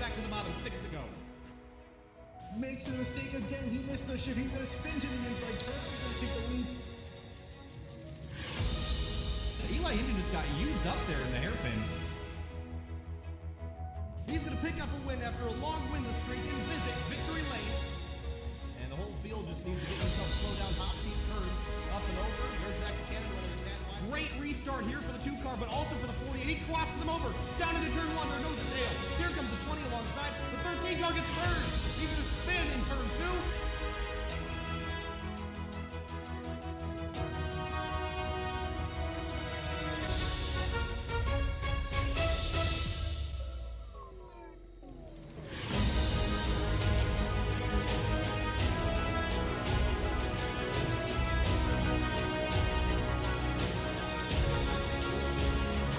back to the bottom, 6 to go. Makes a mistake again. He missed a shift. He's going to spin to the inside turn. He's going to take the lead. Eli Hinton just got used up there in the hairpin. He's going to pick up a win after a long winless streak and visit victory lane. And the whole field just needs to get himself slowed down, hop these curves up and over. There's that cannon running a tad wide. Great restart here for the 2 car, but also for the 48. He crosses him over. Down into turn 1. There goes the tail. Here comes the 20 alongside. The 13 car gets turned. He's going to spin in turn 2.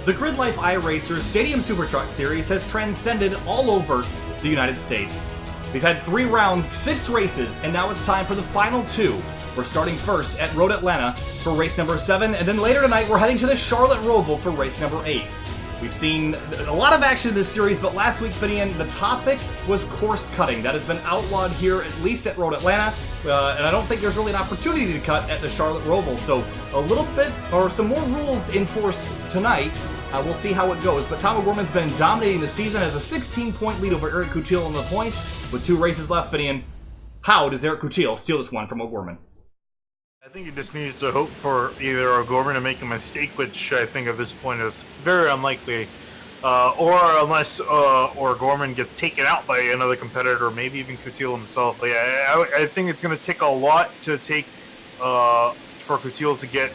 The Grid Life iRacers Stadium Super Truck Series has transcended all over the United States. We've had 3 rounds, 6 races, and now it's time for the final 2. We're starting first at Road Atlanta for race number 7, and then later tonight we're heading to the Charlotte Roval for race number 8. We've seen a lot of action in this series, but last week, Finian, the topic was course cutting. That has been outlawed here, at least at Road Atlanta, and I don't think there's really an opportunity to cut at the Charlotte Roval. So a little bit, or some more rules in force tonight. We'll see how it goes, but Tom O'Gorman's been dominating the season, has a 16-point lead over Eric Coutil in the points. With 2 races left, Finian, how does Eric Coutil steal this one from O'Gorman? I think he just needs to hope for either O'Gorman to make a mistake, which I think at this point is very unlikely, or unless O'Gorman gets taken out by another competitor, maybe even Coutil himself. But yeah, I think it's going to take a lot to take for Coutil to get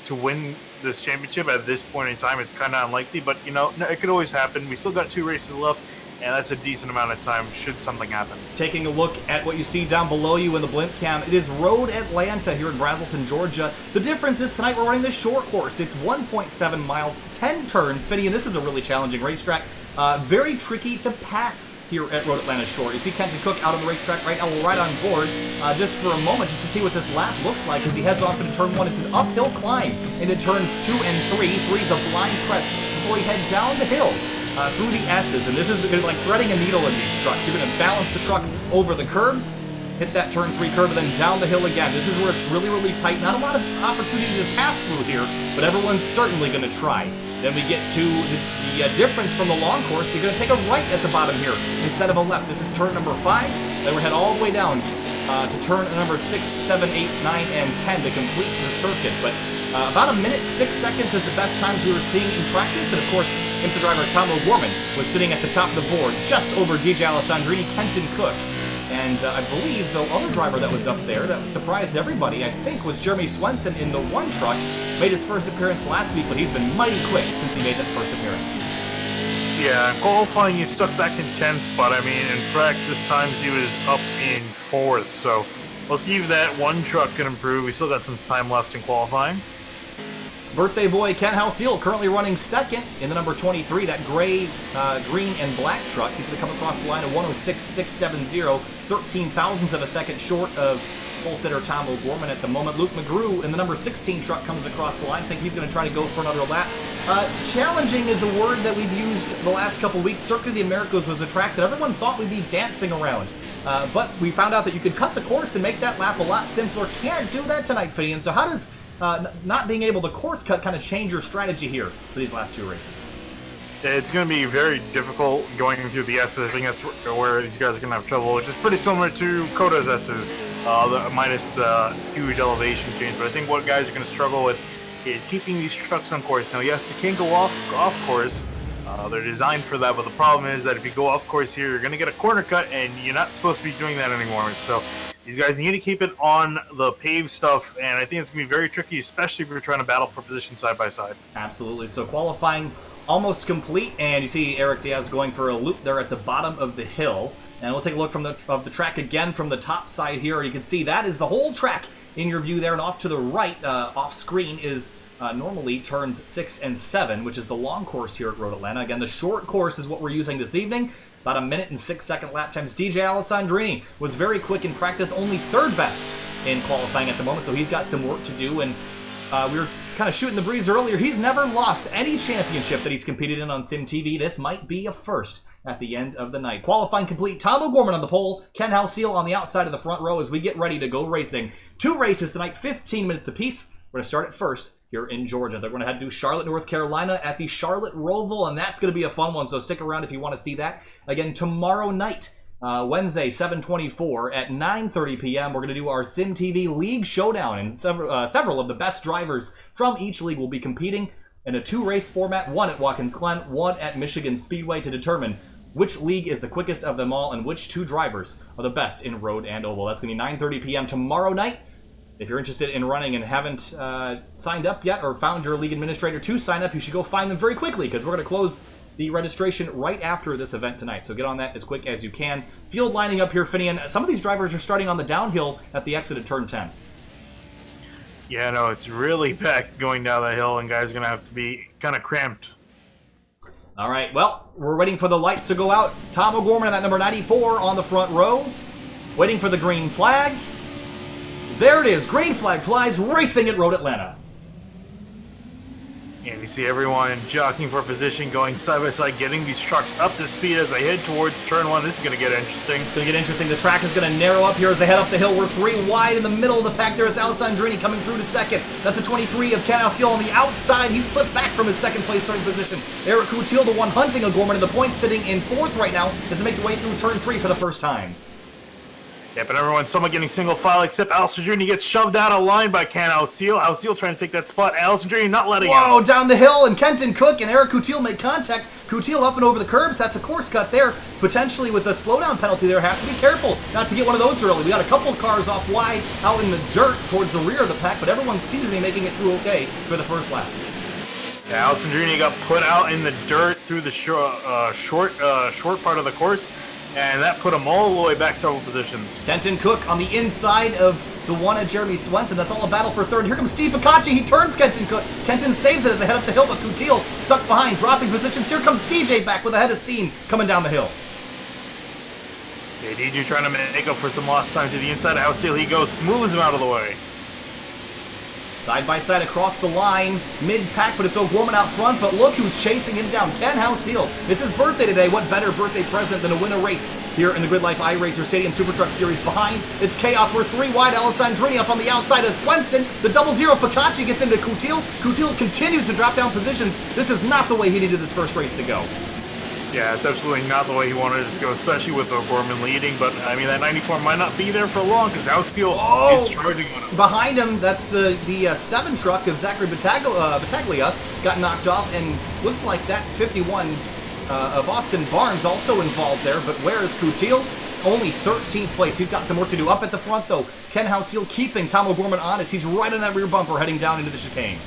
to win this championship. At this point in time, it's kind of unlikely, but you know, it could always happen. We still got 2 races left, and that's a decent amount of time should something happen. Taking a look at what you see down below you in the blimp cam, it is Road Atlanta here in Braselton, Georgia. The difference is tonight we're running the short course. It's 1.7 miles, 10 turns. Finny, and this is a really challenging racetrack. Very tricky to pass here at Road Atlanta Short. You see Kenton Cook out on the racetrack right now, right on board, just for a moment, just to see what this lap looks like as he heads off into turn 1. It's an uphill climb into turns 2 and 3. 3's a blind crest before you head down the hill through the S's. And this is like threading a needle in these trucks. You're going to balance the truck over the curbs, hit that turn 3 curve, and then down the hill again. This is where it's really, really tight. Not a lot of opportunity to pass through here, but everyone's certainly going to try. Then we get to the difference from the long course. You're going to take a right at the bottom here instead of a left. This is turn number 5. Then we head all the way down to turn number 6, 7, 8, 9, and 10 to complete the circuit. But about 1 minute, 6 seconds is the best times we were seeing in practice. And of course, IMSA driver Tom O'Gorman was sitting at the top of the board, just over DJ Alessandrini, Kenton Cook. And I believe the other driver that was up there that surprised everybody, I think, was Jeremy Swenson in the 1 truck. Made his first appearance last week, but he's been mighty quick since he made that first appearance. Yeah, in qualifying he stuck back in 10th, but I mean, in practice times he was up in 4th. So we'll see if that 1 truck can improve. We still got some time left in qualifying. Birthday boy Ken Houseal currently running 2nd in the number 23, that gray, green, and black truck. He's going to come across the line of 106.670, 13 thousandths of a second short of pole sitter Tom O'Gorman at the moment. Luke McGrew in the number 16 truck comes across the line. I think he's going to try to go for another lap. Challenging is a word that we've used the last couple weeks. Circuit of the Americas was a track that everyone thought we'd be dancing around. But we found out that you could cut the course and make that lap a lot simpler. Can't do that tonight, Fiddy. And so how does not being able to course cut kind of change your strategy here for these last 2 races? It's going to be very difficult going through the S's. I think that's where these guys are going to have trouble, which is pretty similar to COTA's S's, minus the huge elevation change. But I think what guys are going to struggle with is keeping these trucks on course. Now, yes, they can go off course. They're designed for that, but the problem is that if you go off course here, you're going to get a corner cut, and you're not supposed to be doing that anymore. So these guys need to keep it on the paved stuff, and I think it's going to be very tricky, especially if you're trying to battle for position side by side. Absolutely. So qualifying almost complete, and you see Eric Diaz going for a loop there at the bottom of the hill. And we'll take a look from the track again from the top side here. You can see that is the whole track in your view there, and off to the right, off screen, is normally turns 6 and 7, which is the long course here at Road Atlanta. Again, the short course is what we're using this evening. About 1 minute and 6 second lap times. DJ Alessandrini was very quick in practice, only 3rd best in qualifying at the moment, so he's got some work to do. And we were kind of shooting the breeze earlier. He's never lost any championship that he's competed in on SYM TV. This might be a first at the end of the night. Qualifying complete. Tom O'Gorman on the pole. Ken Houseal on the outside of the front row as we get ready to go racing. 2 races tonight, 15 minutes apiece. We're going to start at first here in Georgia. They're going to head to Charlotte, North Carolina at the Charlotte Roval, and that's going to be a fun one, so stick around if you want to see that. Again, tomorrow night, Wednesday, 7/24 at 9:30 p.m. We're going to do our SYM TV League Showdown, and several of the best drivers from each league will be competing in a 2-race format, one at Watkins Glen, one at Michigan Speedway, to determine which league is the quickest of them all and which 2 drivers are the best in road and oval. That's going to be 9:30 p.m. tomorrow night. If you're interested in running and haven't signed up yet or found your league administrator to sign up, you should go find them very quickly because we're going to close the registration right after this event tonight. So get on that as quick as you can. Field lining up here, Finian. Some of these drivers are starting on the downhill at the exit of turn 10. Yeah, no, it's really packed going down that hill, and guys are going to have to be kind of cramped. All right, well, we're waiting for the lights to go out. Tom O'Gorman in that number 94 on the front row. Waiting for the green flag. There it is. Green flag flies, racing at Road Atlanta. And you see everyone jockeying for position, going side by side, getting these trucks up to speed as they head towards turn 1. This is going to get interesting. It's going to get interesting. The track is going to narrow up here as they head up the hill. We're 3 wide in the middle of the pack there. It's Alessandrini coming through to second. That's the 23 of Ken Houseal on the outside. He slipped back from his second place starting position. Eric Coutil, the one hunting O'Gorman, and the points sitting in 4th right now as they make their way through turn 3 for the first time. Yeah, but everyone's somewhat getting single file, except Alessandrini gets shoved out of line by Ken Houseal. Houseal trying to take that spot. Alessandrini not letting him. Whoa, down the hill, and Kenton Cook and Eric Coutil make contact. Coutil up and over the curbs. That's a course cut there. Potentially with a slowdown penalty there. Have to be careful not to get one of those early. We got a couple cars off wide out in the dirt towards the rear of the pack, but everyone seems to be making it through okay for the first lap. Yeah, Alessandrini got put out in the dirt through the short part of the course, and that put him all the way back several positions. Kenton Cook on the inside of the one at Jeremy Swenson. That's all a battle for third. Here comes Steve Ficacci. He turns Kenton Cook. Kenton saves it as they head up the hill, but Coutil stuck behind, dropping positions. Here comes DJ back with a head of steam coming down the hill. Yeah, DJ trying to make up for some lost time to the inside of Houseal. He goes, moves him out of the way. Side by side across the line, mid-pack, but it's O'Gorman out front, but look who's chasing him down, Ken Houseal. It's his birthday today. What better birthday present than to win a race here in the Grid Life iRacers Stadium Super Truck Series. Behind, it's chaos. We're 3 wide. Alessandrini up on the outside of Swenson. The 00 Ficacci gets into Coutil. Coutil continues to drop down positions. This is not the way he needed his first race to go. Yeah, it's absolutely not the way he wanted it to go, especially with O'Gorman leading. But, I mean, that 94 might not be there for long because Houseal is charging on him. Behind him, that's the 7 truck of Zachary Battaglia got knocked off, and looks like that 51 of Austin Barnes also involved there. But where is Coutil? Only 13th place. He's got some work to do. Up at the front, though, Ken Houseal keeping Tom O'Gorman honest. He's right on that rear bumper heading down into the chicane.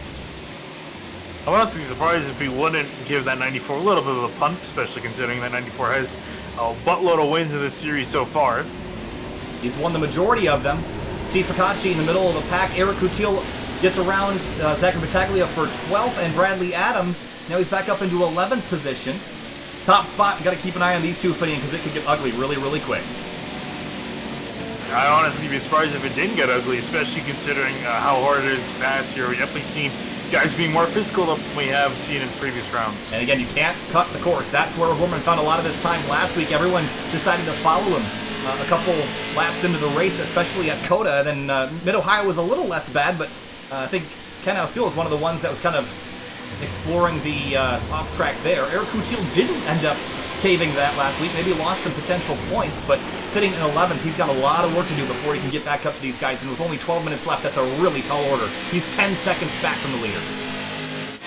I'm honestly surprised if he wouldn't give that 94 a little bit of a punt, especially considering that 94 has a buttload of wins in this series so far. He's won the majority of them. Steve Ficacci in the middle of the pack. Eric Coutil gets around Zachary Battaglia for 12th, and Bradley Adams, now he's back up into 11th position. Top spot, got to keep an eye on these two fitting because it could get ugly really, really quick. I'd honestly be surprised if it didn't get ugly, especially considering how hard it is to pass here. We've definitely seen guys being more physical than we have seen in previous rounds. And again, you can't cut the course. That's where O'Gorman found a lot of his time last week. Everyone decided to follow him a couple laps into the race, especially at COTA. Then Mid-Ohio was a little less bad, but I think Ken Houseal was one of the ones that was kind of exploring the off-track there. Eric Coutil didn't end up caving that last week. Maybe lost some potential points, but sitting in 11th, he's got a lot of work to do before he can get back up to these guys. And with only 12 minutes left, that's a really tall order. He's 10 seconds back from the leader.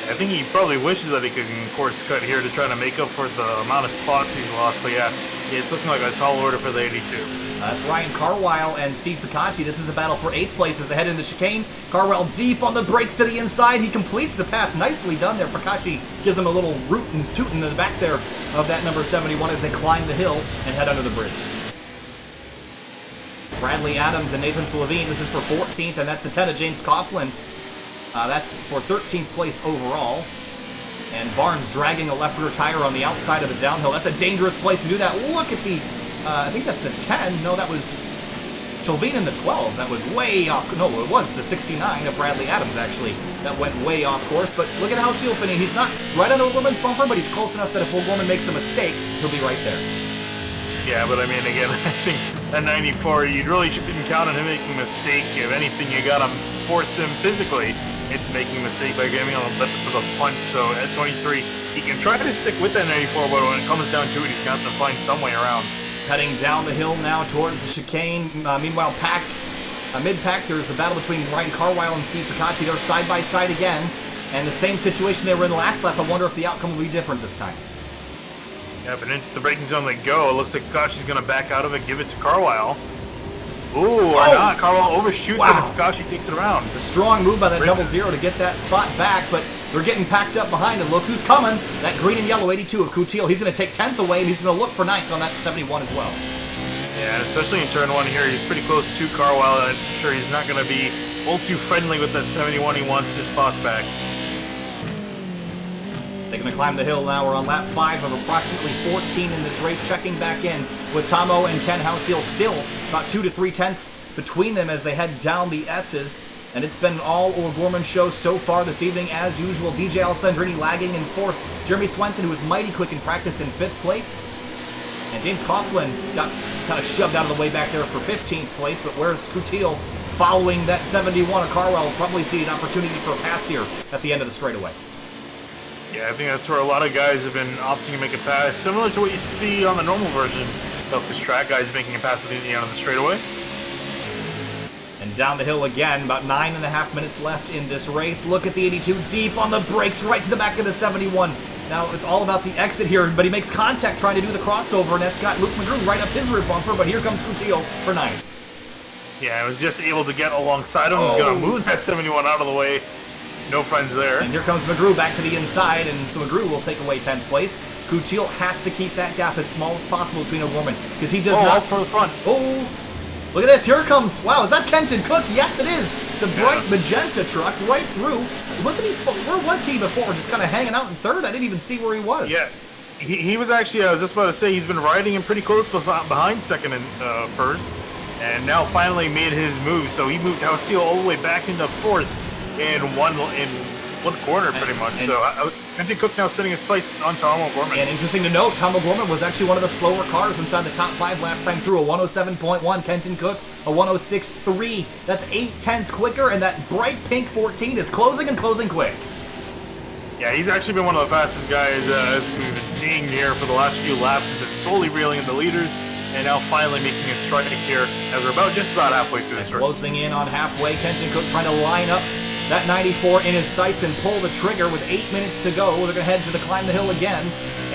I think he probably wishes that he could course cut here to try to make up for the amount of spots he's lost. But yeah, it's looking like a tall order for the 82. That's Ryan Carwile and Steve Ficacci. This is a battle for 8th place as they head into the chicane. Carwile deep on the brakes to the inside. He completes the pass. Nicely done there. Ficacci gives him a little root and toot in the back there of that number 71 as they climb the hill and head under the bridge. Bradley Adams and Nathan Slavine. This is for 14th, and that's the 10 of James Coughlin. That's for 13th place overall. And Barnes dragging a left rear tire on the outside of the downhill. That's a dangerous place to do that. Look at the, I think that's the 10. No, that was Shelvine in the 12, that was way off. No, it was the 69 of Bradley Adams, actually. That went way off course, but look at Houseal finishing. He's not right on O'Gorman's bumper, but he's close enough that if O'Gorman makes a mistake, he'll be right there. Yeah, but I mean, again, I think at 94, you really shouldn't count on him making a mistake. If anything, you gotta force him physically into making a mistake by getting on the punch. So at 23, he can try to stick with that 94, but when it comes down to it, he's got to find some way around. Heading down the hill now towards the chicane. Meanwhile, mid-pack, there's the battle between Ryan Carwile and Steve Ficacci. They're side by side again, and the same situation they were in the last lap. I wonder if the outcome will be different this time. Yeah, but into the braking zone they go. It looks like Ficacci's going to back out of it, give it to Carwile. Ooh, or not. Carwile overshoots it and Ficacci takes it around. A strong move by that double zero to get that spot back, but they're getting packed up behind, and look who's coming. That green and yellow 82 of Coutil. He's going to take 10th away, and he's going to look for 9th on that 71 as well. Yeah, and especially in turn 1 here, he's pretty close to Carwile. I'm sure he's not going to be all too friendly with that 71. He wants his spots back. They're going to climb the hill now. We're on lap 5 of approximately 14 in this race, checking back in with Tomo and Ken Houseal still about 2 to 3 tenths between them as they head down the S's. And it's been an all O'Gorman show so far this evening, as usual. DJ Alessandrini lagging in 4th. Jeremy Swenson, who was mighty quick in practice, in 5th place. And James Coughlin got kind of shoved out of the way back there for 15th place. But where's Coutil following that 71 of Carwile? Will probably see an opportunity for a pass here at the end of the straightaway. Yeah, I think that's where a lot of guys have been opting to make a pass, similar to what you see on the normal version of this track, guys making a pass at the end of the straightaway. And down the hill again, about 9.5 minutes left in this race. Look at the 82 deep on the brakes, right to the back of the 71. Now, it's all about the exit here, but he makes contact trying to do the crossover, and that's got Luke McGrew right up his rear bumper, but here comes Coutil for 9th. Yeah, I was just able to get alongside him. He's going to move that 71 out of the way. No friends there. And here comes McGrew back to the inside, and so McGrew will take away 10th place. Coutil has to keep that gap as small as possible between O'Gorman, because he does not... up for the front. Oh, look at this. Here it comes. Wow, is that Kenton Cook? Yes, it is. The bright magenta truck right through. Where was he before? Just kind of hanging out in 3rd? I didn't even see where he was. Yeah, he was actually, I was just about to say, he's been riding him pretty close behind 2nd and 1st, and now finally made his move. So he moved Houseal all the way back into 4th. In one corner, pretty much. So Kenton Cook now setting his sights on Tom O'Gorman. And interesting to note, Tom O'Gorman was actually one of the slower cars inside the top 5 last time through. A 107.1, Kenton Cook a 106.3. That's 8 tenths quicker, and that bright pink 14 is closing and closing quick. Yeah, he's actually been one of the fastest guys as we've been seeing here for the last few laps. He's been slowly reeling in the leaders, and now finally making a strike here as we're just about halfway through this race. Closing in on halfway, Kenton Cook trying to line up that 94 in his sights and pull the trigger with 8 minutes to go. They're going to head to the climb the hill again.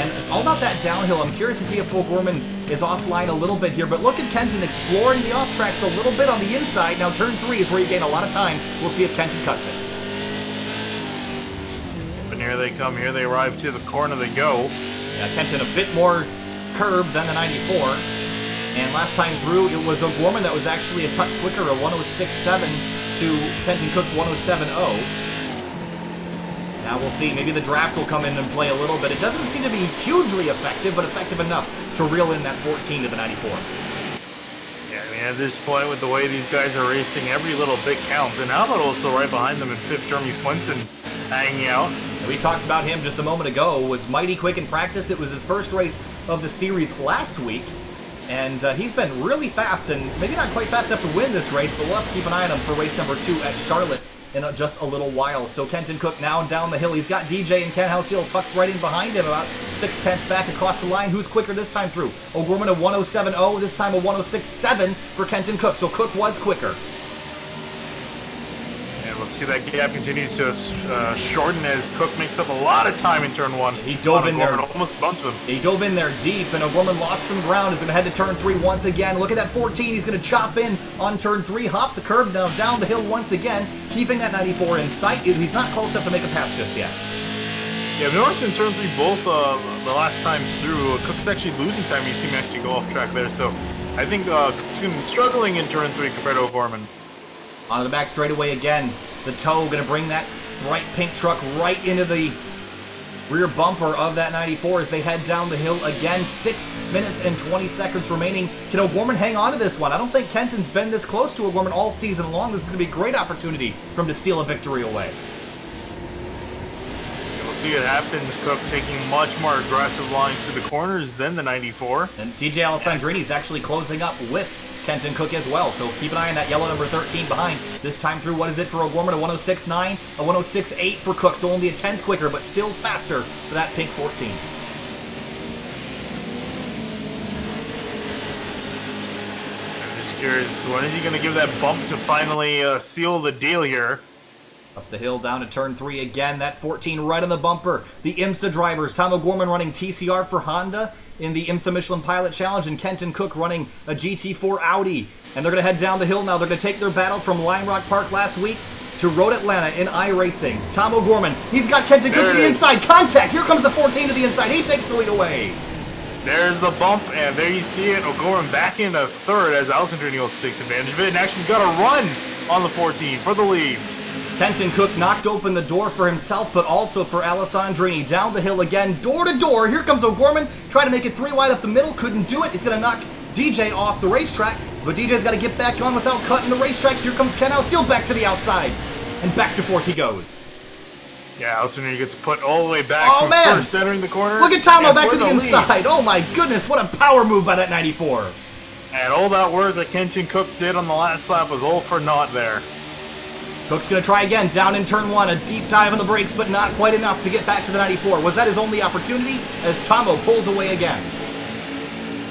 And it's all about that downhill. I'm curious to see if O'Gorman is offline a little bit here. But look at Kenton exploring the off tracks a little bit on the inside. Now turn 3 is where you gain a lot of time. We'll see if Kenton cuts it. And here they come. Here they arrive to the corner they go. Yeah, Kenton a bit more curb than the 94. And last time through, it was O'Gorman that was actually a touch quicker, a 106.7 to Kenton Cook's 107.0. Now we'll see. Maybe the draft will come in and play a little bit. It doesn't seem to be hugely effective, but effective enough to reel in that 14 to the 94. Yeah, I mean, at this point, with the way these guys are racing, every little bit counts. And Albert also right behind them in 5th, Jeremy Swenson hanging out. We talked about him just a moment ago. Was mighty quick in practice. It was his first race of the series last week. And he's been really fast, and maybe not quite fast enough to win this race, but we'll have to keep an eye on him for race number 2 at Charlotte in just a little while. So Kenton Cook now down the hill. He's got DJ and Ken Houseal tucked right in behind him, about 6 tenths back across the line. Who's quicker this time through? O'Gorman a 107.0, this time a 106.7 for Kenton Cook. So Cook was quicker. And we'll see that gap continues to shorten as Cook makes up a lot of time in turn 1. He dove in there. Almost bumped him. He dove in there deep, and O'Gorman lost some ground. He's going to head to turn 3 once again. Look at that 14. He's going to chop in on turn 3, hop the curb, now down the hill once again, keeping that 94 in sight. He's not close enough to make a pass just yet. Yeah, I've noticed in turn 3 both the last times through, Cook's actually losing time. You see him actually go off track there. So I think Cook's been struggling in turn 3 compared to O'Gorman. Onto the back straightaway again. The toe going to bring that bright pink truck right into the rear bumper of that 94 as they head down the hill again. 6 minutes and 20 seconds remaining. Can O'Gorman hang on to this one? I don't think Kenton's been this close to O'Gorman all season long. This is going to be a great opportunity for him to steal a victory away. We'll see what happens. Cook taking much more aggressive lines through the corners than the 94. And DJ Alessandrini's actually closing up with Kenton Cook as well, so keep an eye on that yellow number 13 behind. This time through, what is it for O'Gorman? A 106.9, a 106.8 for Cook, so only a 10th quicker, but still faster for that pink 14. I'm just curious, when is he going to give that bump to finally seal the deal here? Up the hill, down to turn 3 again. That 14 right on the bumper. The IMSA drivers, Tom O'Gorman running TCR for Honda in the IMSA Michelin Pilot Challenge, and Kenton Cook running a GT4 Audi. And they're going to head down the hill now. They're going to take their battle from Lime Rock Park last week to Road Atlanta in iRacing. Tom O'Gorman, he's got Kenton Cook to the inside. Contact! Here comes the 14 to the inside. He takes the lead away. There's the bump, and there you see it. O'Gorman back into third as Alessandrini also takes advantage of it. And actually he's got a run on the 14 for the lead. Kenton Cook knocked open the door for himself, but also for Alessandrini. Down the hill again, door to door. Here comes O'Gorman, trying to make it 3 wide up the middle. Couldn't do it. It's going to knock DJ off the racetrack, but DJ's got to get back on without cutting the racetrack. Here comes Ken Houseal back to the outside, and back to fourth he goes. Yeah, Alessandrini gets put all the way back from first, entering the corner. Look at Tomo back to the inside. Oh my goodness, what a power move by that 94. And all that work that Kenton Cook did on the last lap was all for naught there. Cook's going to try again, down in turn 1, a deep dive on the brakes, but not quite enough to get back to the 94. Was that his only opportunity as Tomo pulls away again?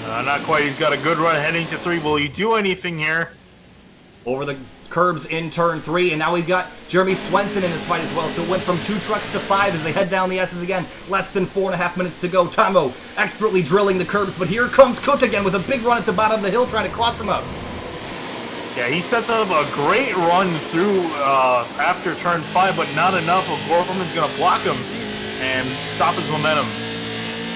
Not quite. He's got a good run heading to 3. Will he do anything here? Over the curbs in turn 3, and now we've got Jeremy Swenson in this fight as well, so it went from 2 trucks to 5 as they head down the S's again. Less than 4.5 minutes to go. Tomo expertly drilling the curbs, but here comes Cook again with a big run at the bottom of the hill trying to cross him up. Yeah, he sets up a great run through after turn 5, but not enough. O'Gorman's going to block him and stop his momentum.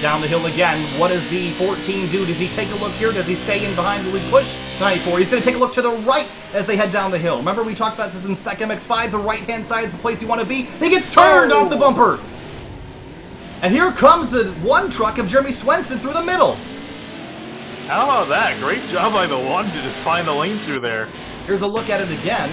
Down the hill again. What does the 14 do? Does he take a look here? Does he stay in behind? Will he push? 94. He's going to take a look to the right as they head down the hill. Remember we talked about this in Spec MX-5. The right-hand side is the place you want to be. He gets turned off the bumper. And here comes the 1 truck of Jeremy Swenson through the middle. How about that? Great job by the 1 to just find the lane through there. Here's a look at it again.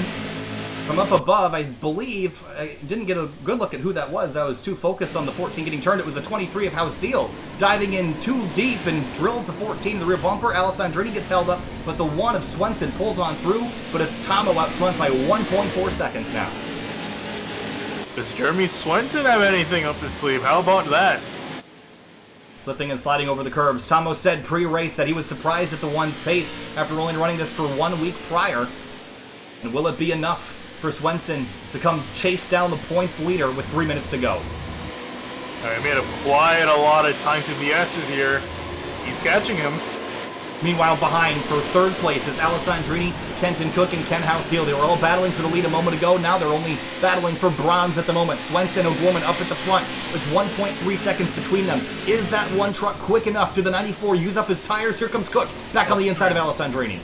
From up above, I believe, I didn't get a good look at who that was. I was too focused on the 14 getting turned. It was a 23 of Houseal diving in too deep and drills the 14 in the rear bumper. Alessandrini gets held up, but the 1 of Swenson pulls on through, but it's Tomo out front by 1.4 seconds now. Does Jeremy Swenson have anything up his sleeve? How about that? Slipping and sliding over the curbs. Tomo said pre-race that he was surprised at the 1's pace after only running this for 1 week prior. And will it be enough for Swenson to come chase down the points leader with 3 minutes to go? He made quite a lot of time through the S's here. He's catching him. Meanwhile, behind for 3rd place is Alessandrini, Kenton Cook, and Ken Houseal. They were all battling for the lead a moment ago. Now they're only battling for bronze at the moment. Swenson, O'Gorman up at the front. It's 1.3 seconds between them. Is that 1 truck quick enough? Did the 94 use up his tires? Here comes Cook back on the inside of Alessandrini.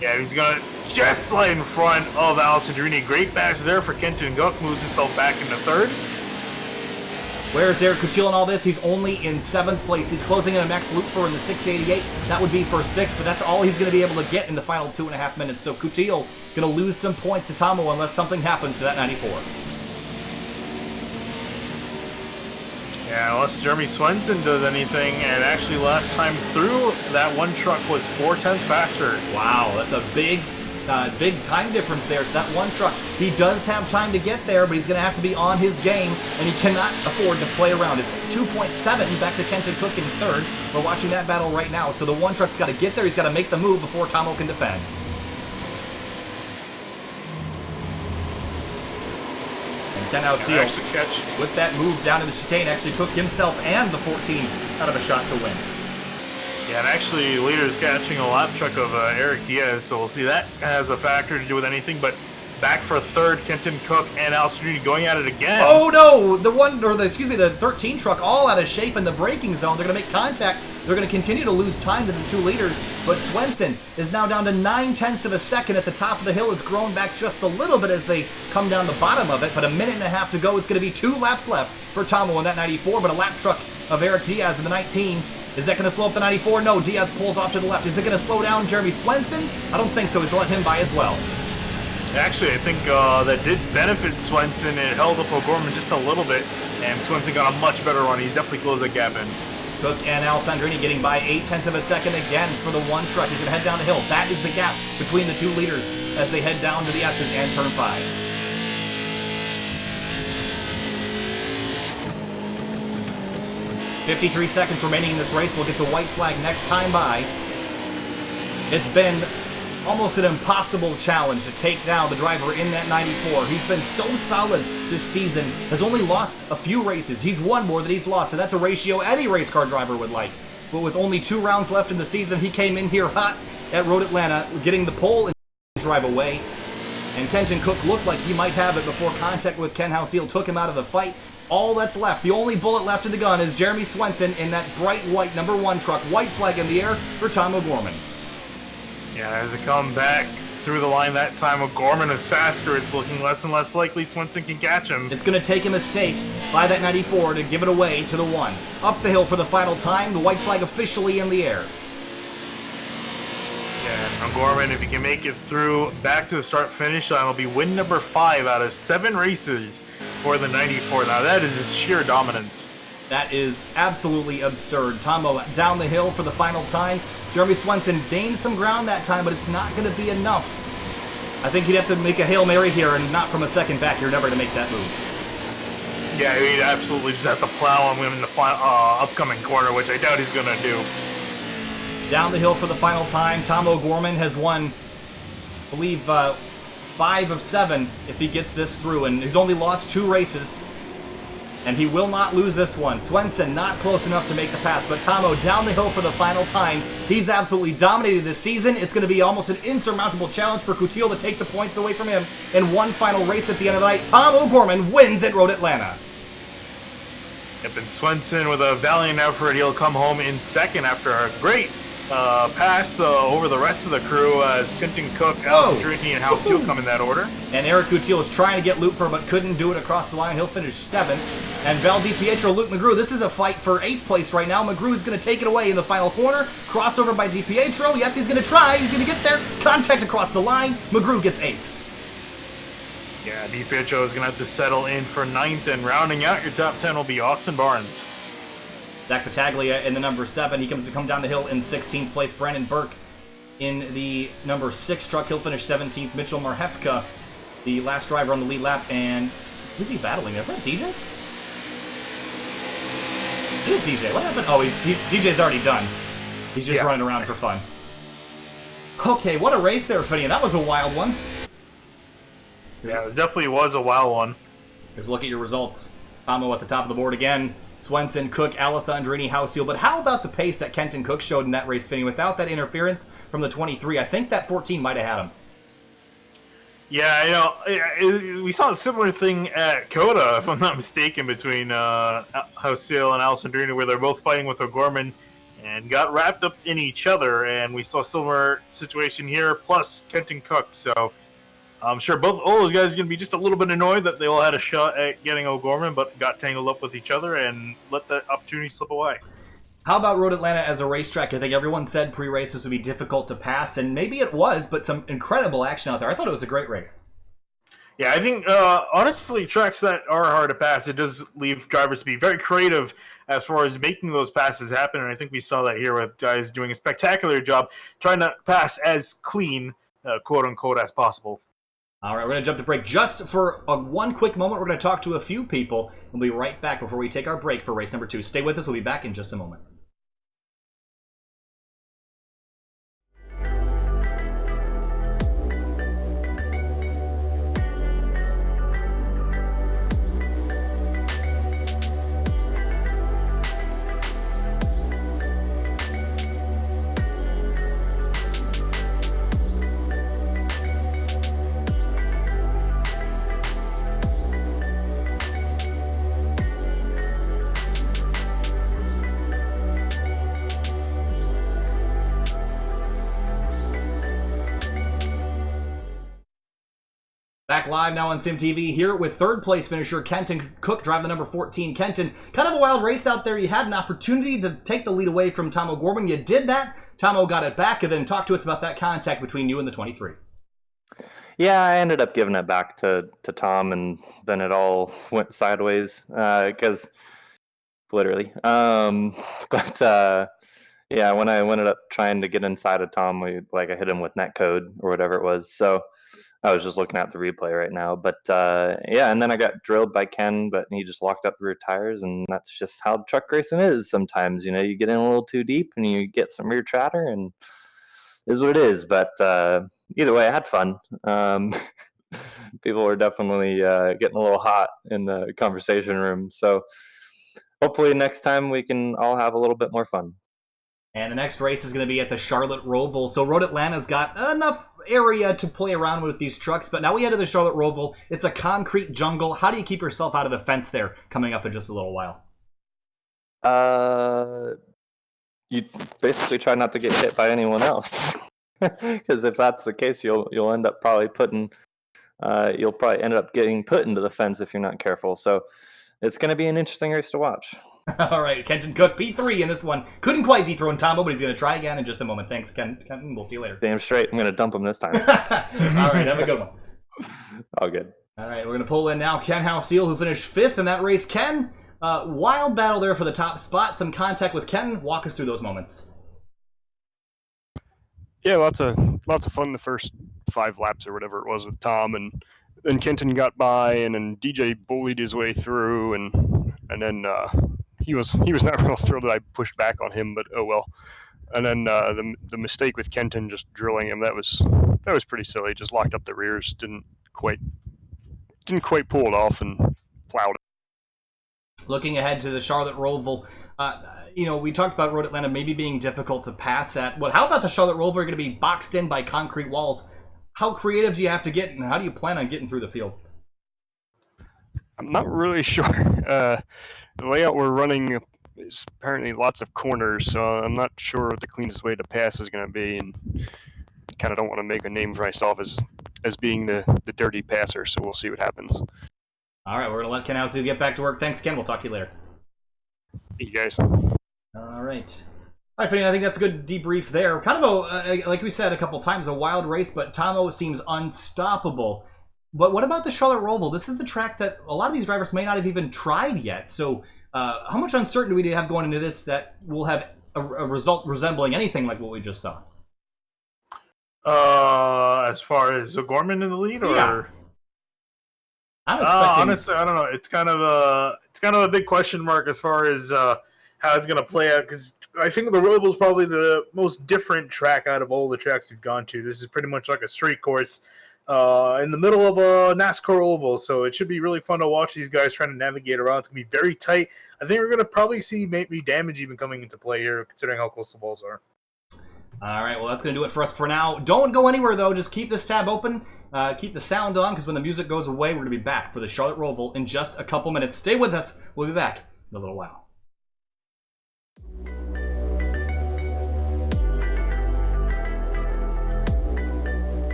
Yeah, he's going to just slide in front of Alessandrini. Great pass there for Kenton Cook. Moves himself back into 3rd. Where's Eric Coutil in all this? He's only in 7th place. He's closing in a max loop for in the 688. That would be for 6th, but that's all he's going to be able to get in the final 2.5 minutes. So Coutil going to lose some points to Tomo unless something happens to that 94. Yeah, unless Jeremy Swenson does anything, and actually last time through, that 1 truck was 4/10 faster. Wow, that's a big time difference there. So that 1 truck, he does have time to get there, but he's going to have to be on his game, and he cannot afford to play around. It's 2.7 back to Kenton Cook in 3rd. We're watching that battle right now. So the 1 truck's got to get there. He's got to make the move before Tomo can defend. And Ken Houseal, with that move down to the chicane, actually took himself and the 14 out of a shot to win. Yeah, and actually, leader's catching a lap truck of Eric Diaz, so we'll see that has a factor to do with anything. But back for 3rd, Kenton Cook and Alessandrini going at it again. Oh no! The 13 truck all out of shape in the braking zone. They're going to make contact. They're going to continue to lose time to the 2 leaders, but Swenson is now down to 9/10 of a second at the top of the hill. It's grown back just a little bit as they come down the bottom of it, but a minute and a half to go. It's going to be 2 laps left for Tomo in that 94, but a lap truck of Eric Diaz in the 19. Is that going to slow up the 94? No, Diaz pulls off to the left. Is it going to slow down Jeremy Swenson? I don't think so. He's let him by as well. Actually, I think that did benefit Swenson. It held up O'Gorman just a little bit, and Swenson got a much better run. He's definitely closed that gap in. Cook and Alessandrini getting by 8/10 of a second again for the 1 truck. He's going to head down the hill. That is the gap between the 2 leaders as they head down to the S's and turn 5. "53 seconds remaining in this race. We'll get the white flag next time by. It's been almost an impossible challenge to take down the driver in that 94. He's been so solid this season, has only lost a few races. He's won more than he's lost, and that's a ratio any race car driver would like. But with only 2 rounds left in the season, he came in here hot at Road Atlanta, getting the pole and drive away. And Kenton Cook looked like he might have it before contact with Ken Houseal took him out of the fight. All that's left, the only bullet left in the gun, is Jeremy Swenson in that bright white number 1 truck. White flag in the air for Tom O'Gorman. Yeah, as it come back through the line that time, O'Gorman is faster. It's looking less and less likely Swenson can catch him. It's going to take a mistake by that 94 to give it away to the 1. Up the hill for the final time, the white flag officially in the air. Yeah, and O'Gorman, if he can make it through back to the start-finish line, will be win number 5 out of 7 races for the 94. Now that is just sheer dominance. That is absolutely absurd. Tomo down the hill for the final time. Jeremy Swenson gained some ground that time, but it's not going to be enough. I think he'd have to make a Hail Mary here, and not from a second back. You're never to make that move. Yeah, he'd absolutely just have to plow him in the upcoming corner, which I doubt he's going to do. Down the hill for the final time. Tom O'Gorman has won, I believe, 5 of 7 if he gets this through, and he's only lost 2 races. And he will not lose this one. Swenson not close enough to make the pass, but Tomo down the hill for the final time. He's absolutely dominated this season. It's going to be almost an insurmountable challenge for Coutil to take the points away from him in one final race at the end of the night. Tom O'Gorman wins at Road Atlanta. Yep, and Swenson with a valiant effort. He'll come home in second after a great pass over the rest of the crew as Kenton Cook, Alessandrini, and Houseal come in that order. And Eric Coutil is trying to get Luke for, but couldn't do it across the line. He'll finish 7th. And Val DiPietro, Luke McGrew. This is a fight for 8th place right now. McGrew is going to take it away in the final corner. Crossover by DiPietro. Yes, he's going to try. He's going to get there. Contact across the line. McGrew gets 8th. Yeah, DiPietro is going to have to settle in for 9th, and rounding out your top 10 will be Austin Barnes. Zach Battaglia in the number 7. He comes to come down the hill in 16th place. Brandon Burke in the number 6 truck. He'll finish 17th. Mitchell Marhefka, the last driver on the lead lap. And who's he battling? Is that DJ? It is DJ. What happened? Oh, DJ's already done. He's just running around for fun. Okay, what a race there, Finney. That was a wild one. Yeah, it definitely was a wild one. Here's a look at your results. Tomo at the top of the board again. Swenson, Cook, Alessandrini, Houseal. But how about the pace that Kenton Cook showed in that race, Finney? Without that interference from the 23, I think that 14 might have had him. Yeah, we saw a similar thing at COTA, if I'm not mistaken, between Houseal and Alessandrini, where they're both fighting with O'Gorman and got wrapped up in each other. And we saw a similar situation here, plus Kenton Cook. So I'm sure all those guys are going to be just a little bit annoyed that they all had a shot at getting O'Gorman, but got tangled up with each other and let that opportunity slip away. How about Road Atlanta as a racetrack? I think everyone said pre-race this would be difficult to pass, and maybe it was, but some incredible action out there. I thought it was a great race. Yeah, I think, honestly, tracks that are hard to pass, it does leave drivers to be very creative as far as making those passes happen, and I think we saw that here with guys doing a spectacular job trying to pass as clean, quote-unquote, as possible. All right, we're going to jump the break just for one quick moment. We're going to talk to a few people. We'll be right back before we take our break for race number 2. Stay with us. We'll be back in just a moment. Back live now on SYM TV here with third place finisher Kenton Cook driving the number 14. Kenton, kind of a wild race out there. You had an opportunity to take the lead away from Tom O'Gorman. You did that. Tomo got it back, and then talk to us about that contact between you and the 23. Yeah, I ended up giving it back to Tom, and then it all went sideways because literally. Yeah, when I ended up trying to get inside of Tom, I hit him with netcode or whatever it was. So I was just looking at the replay right now. But yeah, and then I got drilled by Ken, but he just locked up the rear tires, and that's just how truck racing is sometimes. You know, you get in a little too deep and you get some rear chatter, and it is what it is. But either way, I had fun. People were definitely getting a little hot in the conversation room. So hopefully next time we can all have a little bit more fun. And the next race is going to be at the Charlotte Roval. So Road Atlanta's got enough area to play around with these trucks, but now we head to the Charlotte Roval. It's a concrete jungle. How do you keep yourself out of the fence there coming up in just a little while? You basically try not to get hit by anyone else. Because if that's the case, you'll end up probably you'll probably end up getting put into the fence if you're not careful. So it's going to be an interesting race to watch. All right, Kenton Cook, P3 in this one. Couldn't quite dethrone Tombo, but he's going to try again in just a moment. Thanks, Kenton. We'll see you later. Damn straight. I'm going to dump him this time. All right, have a good one. All good. All right, we're going to pull in now Ken Houseal, who finished 5th in that race. Ken, wild battle there for the top spot. Some contact with Ken. Walk us through those moments. Yeah, lots of fun the first 5 laps or whatever it was with Tom, and then Kenton got by, and then DJ bullied his way through, and then he was not real thrilled that I pushed back on him, but oh well. And then the mistake with Kenton just drilling him, that was pretty silly. Just locked up the rears, didn't quite pull it off, and plowed it. Looking ahead to the Charlotte Roval, we talked about Road Atlanta maybe being difficult to pass at. But how about the Charlotte Roval? Are going to be boxed in by concrete walls. How creative do you have to get, and how do you plan on getting through the field? I'm not really sure. The layout we're running is apparently lots of corners, so I'm not sure what the cleanest way to pass is going to be, and kind of don't want to make a name for myself as being the dirty passer, so we'll see what happens. All right, we're going to let Ken Houseal get back to work. Thanks, Ken. We'll talk to you later. Thank you, guys. All right. All right, Finney, I think that's a good debrief there. Kind of like we said a couple times, a wild race, but Tomo seems unstoppable. But what about the Charlotte Roval? This is the track that a lot of these drivers may not have even tried yet. So how much uncertainty do we have going into this that will have a result resembling anything like what we just saw? As far as O'Gorman in the lead, or yeah. I'm expecting. Honestly, I don't know. It's kind of a big question mark as far as how it's going to play out, because I think the Roval is probably the most different track out of all the tracks we've gone to. This is pretty much like a street course in the middle of a NASCAR oval, so it should be really fun to watch these guys trying to navigate around. It's going to be very tight. I think we're going to probably see maybe damage even coming into play here, considering how close the balls are. All right, well, that's going to do it for us for now. Don't go anywhere, though. Just keep this tab open. Keep the sound on, because when the music goes away, we're going to be back for the Charlotte Roval in just a couple minutes. Stay with us. We'll be back in a little while.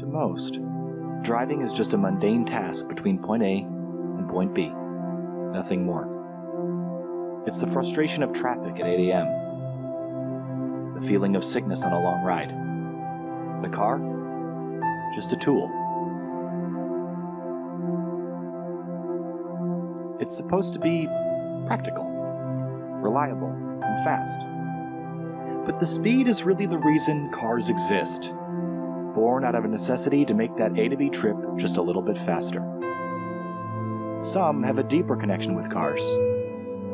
most, driving is just a mundane task between point A and point B. Nothing more. It's the frustration of traffic at 8 a.m., the feeling of sickness on a long ride. The car? Just a tool. It's supposed to be practical, reliable, and fast. But the speed is really the reason cars exist, born out of a necessity to make that A to B trip just a little bit faster. Some have a deeper connection with cars,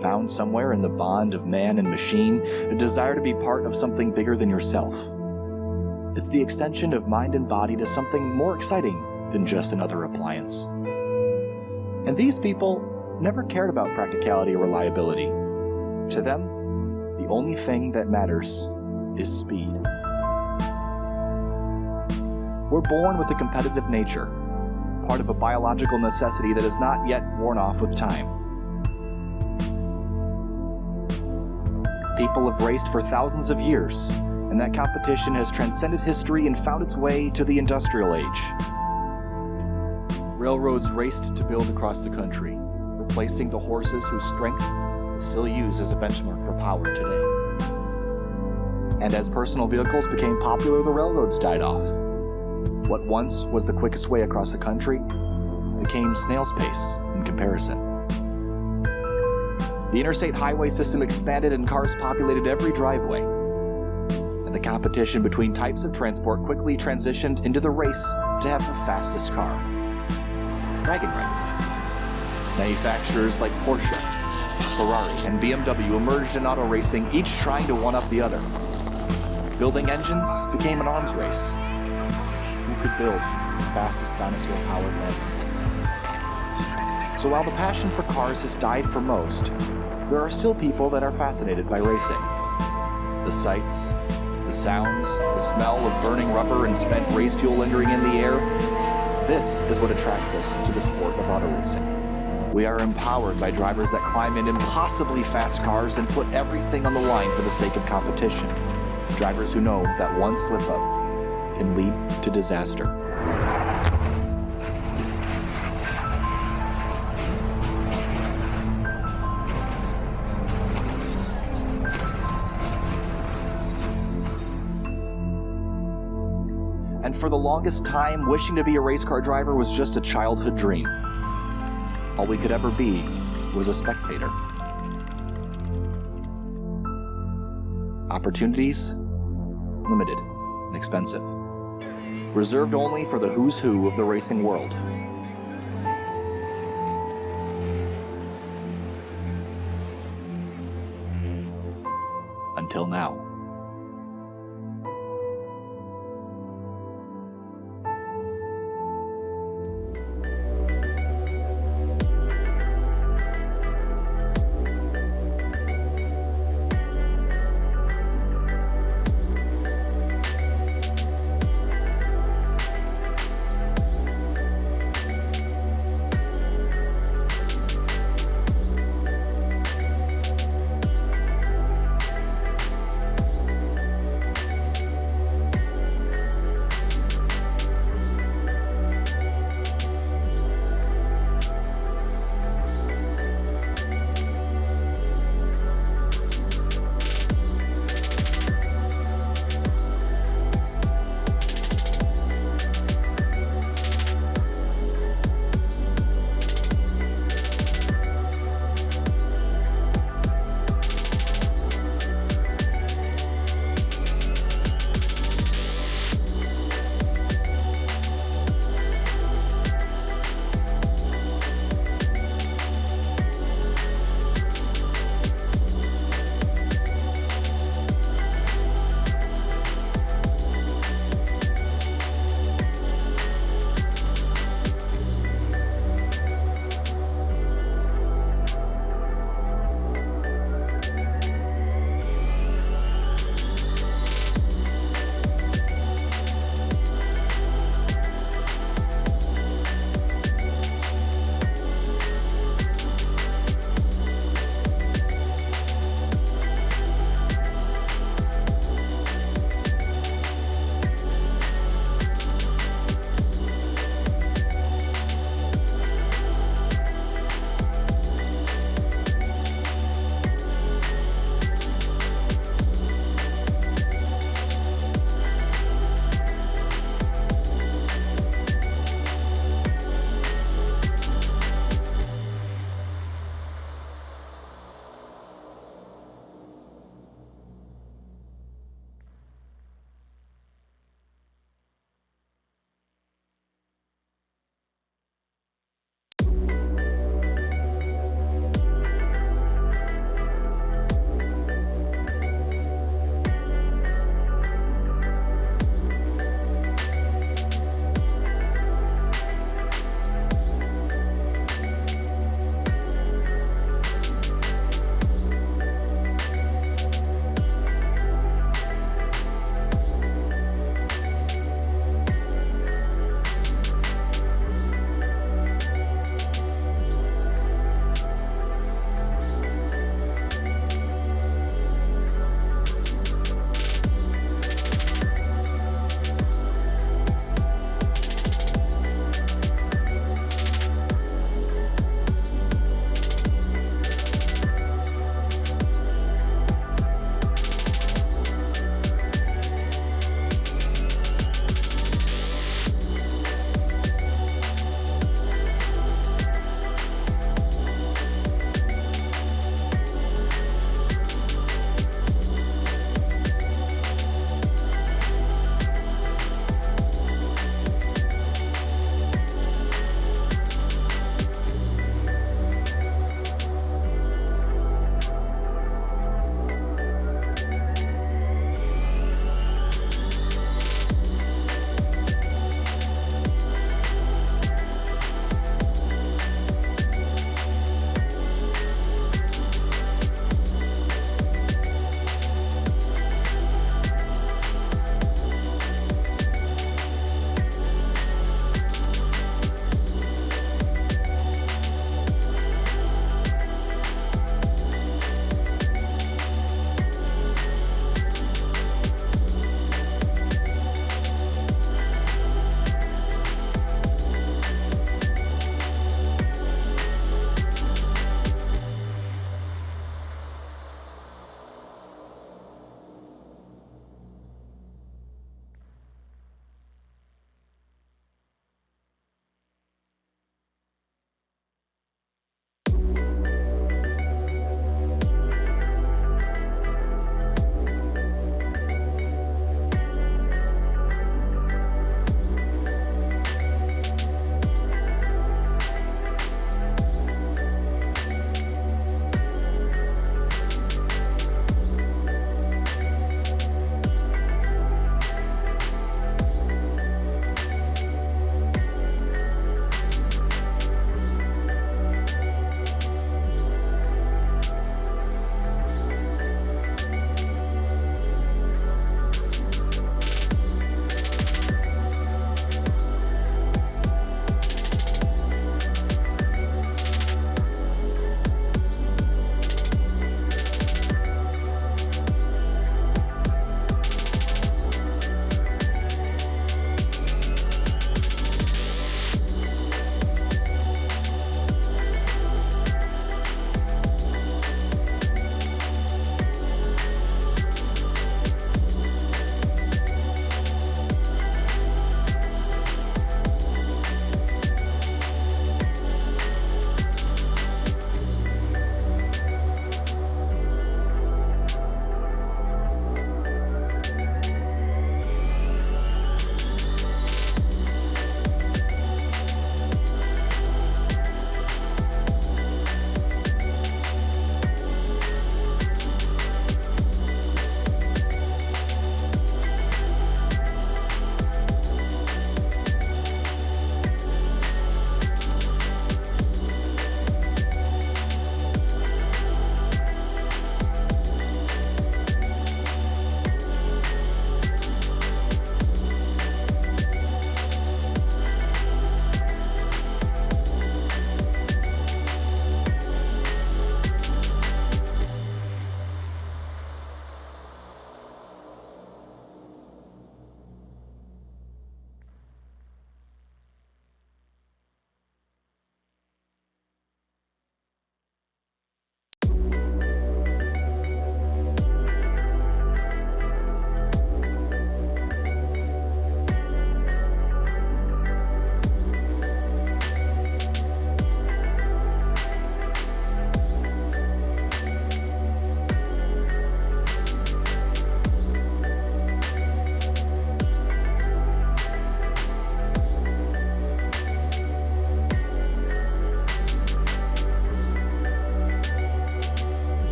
found somewhere in the bond of man and machine, a desire to be part of something bigger than yourself. It's the extension of mind and body to something more exciting than just another appliance. And these people never cared about practicality or reliability. To them, the only thing that matters is speed. We're born with a competitive nature, part of a biological necessity that is not yet worn off with time. People have raced for thousands of years, and that competition has transcended history and found its way to the industrial age. Railroads raced to build across the country, replacing the horses whose strength is still used as a benchmark for power today. And as personal vehicles became popular, the railroads died off. What once was the quickest way across the country became snail's pace in comparison. The interstate highway system expanded and cars populated every driveway. And the competition between types of transport quickly transitioned into the race to have the fastest car. Bragging rights. Manufacturers like Porsche, Ferrari, and BMW emerged in auto racing, each trying to one-up the other. Building engines became an arms race. Who could build the fastest dinosaur-powered land vessel? So while the passion for cars has died for most, there are still people that are fascinated by racing. The sights, the sounds, the smell of burning rubber and spent race fuel lingering in the air, this is what attracts us to the sport of auto racing. We are empowered by drivers that climb in impossibly fast cars and put everything on the line for the sake of competition. Drivers who know that one slip-up can lead to disaster. And for the longest time, wishing to be a race car driver was just a childhood dream. All we could ever be was a spectator. Opportunities? Limited and expensive. Reserved only for the who's who of the racing world. Until now.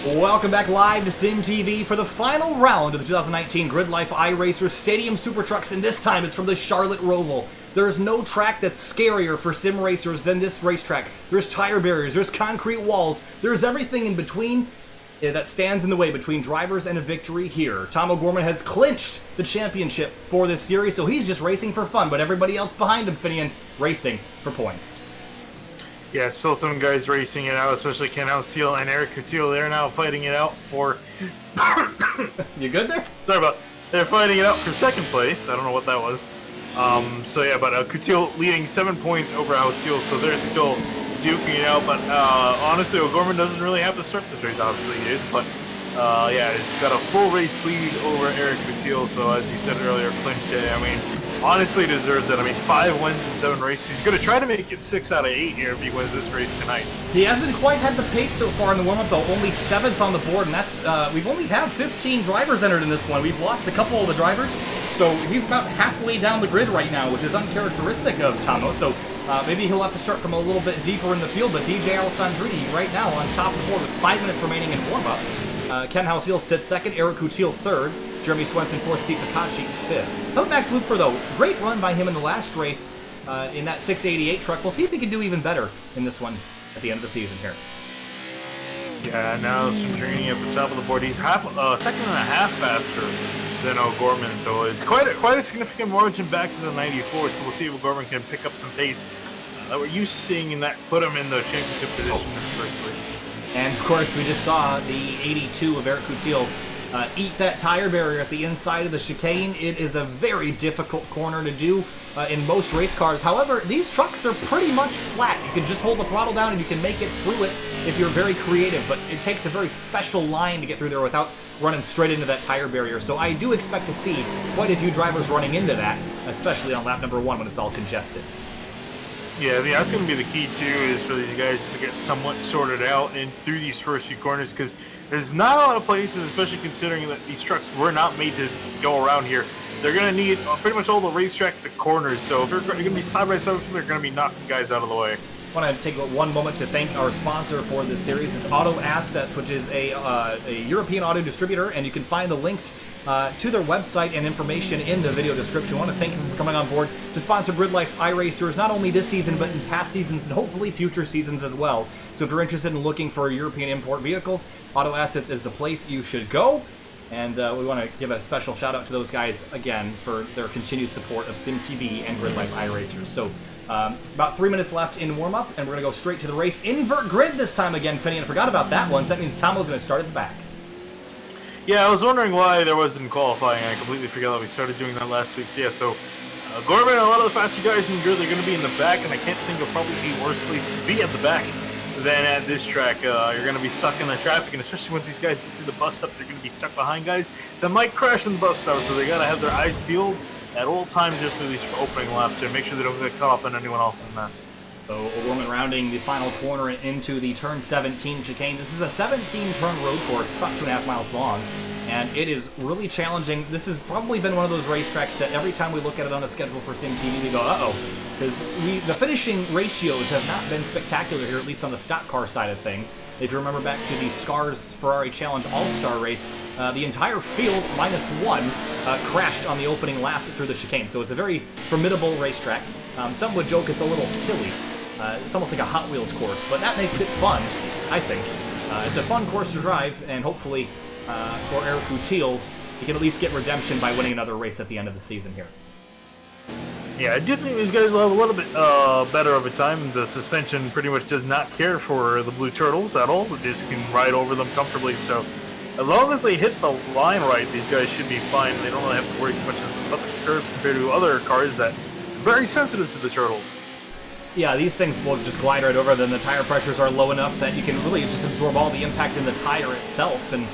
Welcome back live to SYM TV for the final round of the 2019 Grid Life iRacers Stadium Super Trucks, and this time it's from the Charlotte Roval. There is no track that's scarier for sim racers than this racetrack. There's tire barriers, there's concrete walls, there's everything in between that stands in the way between drivers and a victory here. Tom O'Gorman has clinched the championship for this series, so he's just racing for fun, but everybody else behind him, Finian, racing for points. Yeah, still some guys racing it out, especially Ken Houseal and Eric Coutil. They're now fighting it out for... You good there? Sorry about... They're fighting it out for second place. I don't know what that was. So yeah, but Coutil leading 7 points over Houseal, so they're still duking it out. But honestly, O'Gorman doesn't really have to start this race. Obviously he is, but yeah, he's got a full race lead over Eric Coutil. So as you said earlier, clinched it. I mean, honestly deserves it. I mean, 5 wins in 7 races. He's going to try to make it 6 out of 8 here if he wins this race tonight. He hasn't quite had the pace so far in the warm-up, though. Only 7th on the board, and that's we've only had 15 drivers entered in this one. We've lost a couple of the drivers, so he's about halfway down the grid right now, which is uncharacteristic of Tomo. So maybe he'll have to start from a little bit deeper in the field. But DJ Alessandrini right now on top of the board with 5 minutes remaining in warm-up. Ken Houseal sits 2nd, Eric Coutil 3rd. Jeremy Swenson 4th, Steve Takachi 5th. How about Max Lupfer, though? Great run by him in the last race in that 688 truck. We'll see if he can do even better in this one at the end of the season here. Yeah, now Sandrini at the top of the board. He's second and a half faster than O'Gorman, so it's quite a significant margin back to the 94. So we'll see if O'Gorman can pick up some pace that we're used to seeing, and that put him in the championship position in the first place. And of course, we just saw the 82 of Eric Coutil eat that tire barrier at the inside of the chicane. It is a very difficult corner to do in most race cars. However, these trucks, they're pretty much flat. You can just hold the throttle down and you can make it through it if you're very creative, but it takes a very special line to get through there without running straight into that tire barrier. So I do expect to see quite a few drivers running into that, especially on lap number 1 when it's all congested. Yeah, I mean, that's going to be the key, too, is for these guys to get somewhat sorted out and through these first few corners, because there's not a lot of places, especially considering that these trucks were not made to go around here. They're going to need pretty much all the racetrack to corners, so if you're going to be side by side with them, they're going to be knocking guys out of the way. I want to take one moment to thank our sponsor for this series. It's Auto Assets, which is a European auto distributor, and you can find the links to their website and information in the video description. I want to thank them for coming on board to sponsor Grid Life iRacers, not only this season, but in past seasons and hopefully future seasons as well. So if you're interested in looking for European import vehicles, Auto Assets is the place you should go. And we want to give a special shout out to those guys again for their continued support of SYM TV and Grid Life iRacers. So about 3 minutes left in warm-up, and we're going to go straight to the race. Invert grid this time again, Finian. I forgot about that one. That means Tomo's going to start at the back. Yeah, I was wondering why there wasn't qualifying. I completely forgot that we started doing that last week. So yeah, so Gorman and a lot of the faster guys in the grid are going to be in the back, and I can't think of probably a worse place to be at the back than at this track. You're going to be stuck in the traffic, and especially when these guys get through the bus stop, they're going to be stuck behind guys that might crash in the bus stop, so they got to have their eyes peeled at all times here through these opening laps to make sure they don't get caught up in anyone else's mess. So O'Gorman rounding the final corner into the turn 17 chicane. This is a 17-turn road course. It's about 2.5 miles long, and it is really challenging. This has probably been one of those racetracks that every time we look at it on a schedule for SYM TV, we go, uh-oh, because the finishing ratios have not been spectacular here, at least on the stock car side of things. If you remember back to the Scars Ferrari Challenge All-Star race, the entire field, minus 1, crashed on the opening lap through the chicane. So it's a very formidable racetrack. Some would joke it's a little silly. It's almost like a Hot Wheels course, but that makes it fun, I think. It's a fun course to drive, and hopefully for Eric Coutil, he can at least get redemption by winning another race at the end of the season here. Yeah, I do think these guys will have a little bit better of a time. The suspension pretty much does not care for the Blue Turtles at all. They just can ride over them comfortably. So as long as they hit the line right, these guys should be fine. They don't really have to worry too much about the curbs compared to other cars that are very sensitive to the turtles. Yeah, these things will just glide right over them. The tire pressures are low enough that you can really just absorb all the impact in the tire itself, and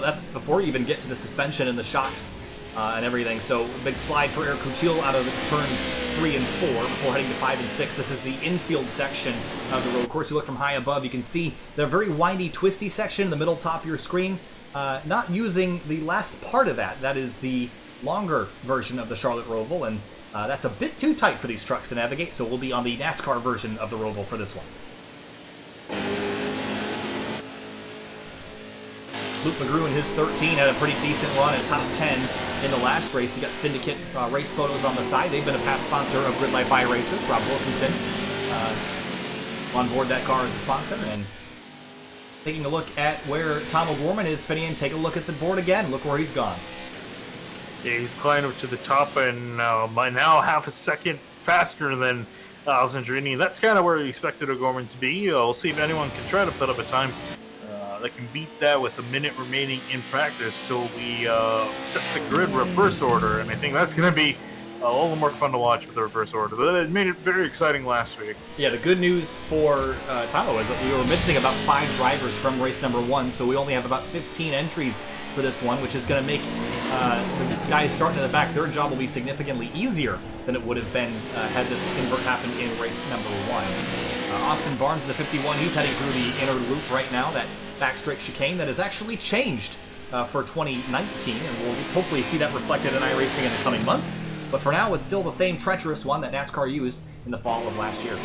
that's before you even get to the suspension and the shocks and everything. So big slide for Eric Coutil out of turns 3 and 4 before heading to 5 and 6. This is the infield section of the road course. You look from high above, you can see the very windy, twisty section in the middle top of your screen. Not using the last part of that. That is the longer version of the Charlotte Roval, and that's a bit too tight for these trucks to navigate, so we'll be on the NASCAR version of the Roval for this one. Luke McGrew in his 13 had a pretty decent run at top 10 in the last race. You got Syndicate race photos on the side. They've been a past sponsor of Grid Life iRacers. Rob Wilkinson on board that car as a sponsor. And taking a look at where Tom O'Gorman is, Finian, take a look at the board again. Look where he's gone. Yeah, he's climbed up to the top, and by now half a second faster than Alessandrini. That's kind of where we expected O'Gorman to be. We'll see if anyone can try to put up a time that can beat that with a minute remaining in practice till we set the grid reverse order, and I think that's going to be a little more fun to watch with the reverse order. But it made it very exciting last week. Yeah, the good news for Tamo is that we were missing about 5 drivers from race number 1, so we only have about 15 entries for this one, which is going to make the guys starting in the back, their job will be significantly easier than it would have been had this invert happened in race number 1. Austin Barnes in the 51, he's heading through the inner loop right now, that backstraight chicane that has actually changed for 2019, and we'll hopefully see that reflected in iRacing in the coming months. But for now, it's still the same treacherous one that NASCAR used in the fall of last year.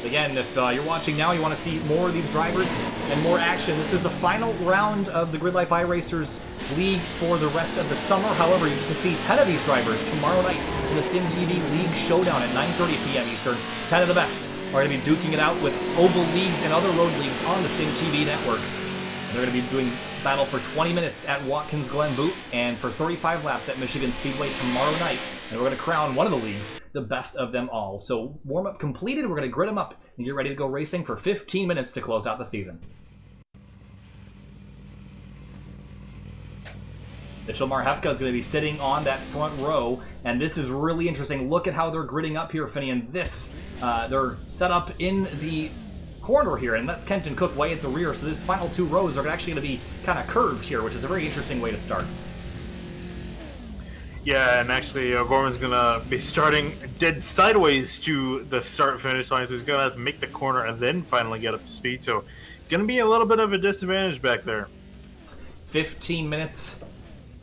Again, if you're watching now, you want to see more of these drivers and more action. This is the final round of the Grid Life iRacers League for the rest of the summer. However, you can see 10 of these drivers tomorrow night in the SYM TV League Showdown at 9:30 p.m. Eastern. 10 of the best are going to be duking it out with oval leagues and other road leagues on the SYM TV network. And they're going to be doing battle for 20 minutes at Watkins Glen Boot and for 35 laps at Michigan Speedway tomorrow night. And we're going to crown one of the leagues the best of them all. So warm-up completed. We're going to grid them up and get ready to go racing for 15 minutes to close out the season. Mitchell Marhefka is going to be sitting on that front row, and this is really interesting. Look at how they're gridding up here, Finian. They're set up in the corner here, and that's Kenton Cook way at the rear, so these final 2 rows are actually going to be kind of curved here, which is a very interesting way to start. Yeah, and actually O'Gorman's going to be starting dead sideways to the start-finish line, so he's going to have to make the corner and then finally get up to speed, so going to be a little bit of a disadvantage back there. 15 minutes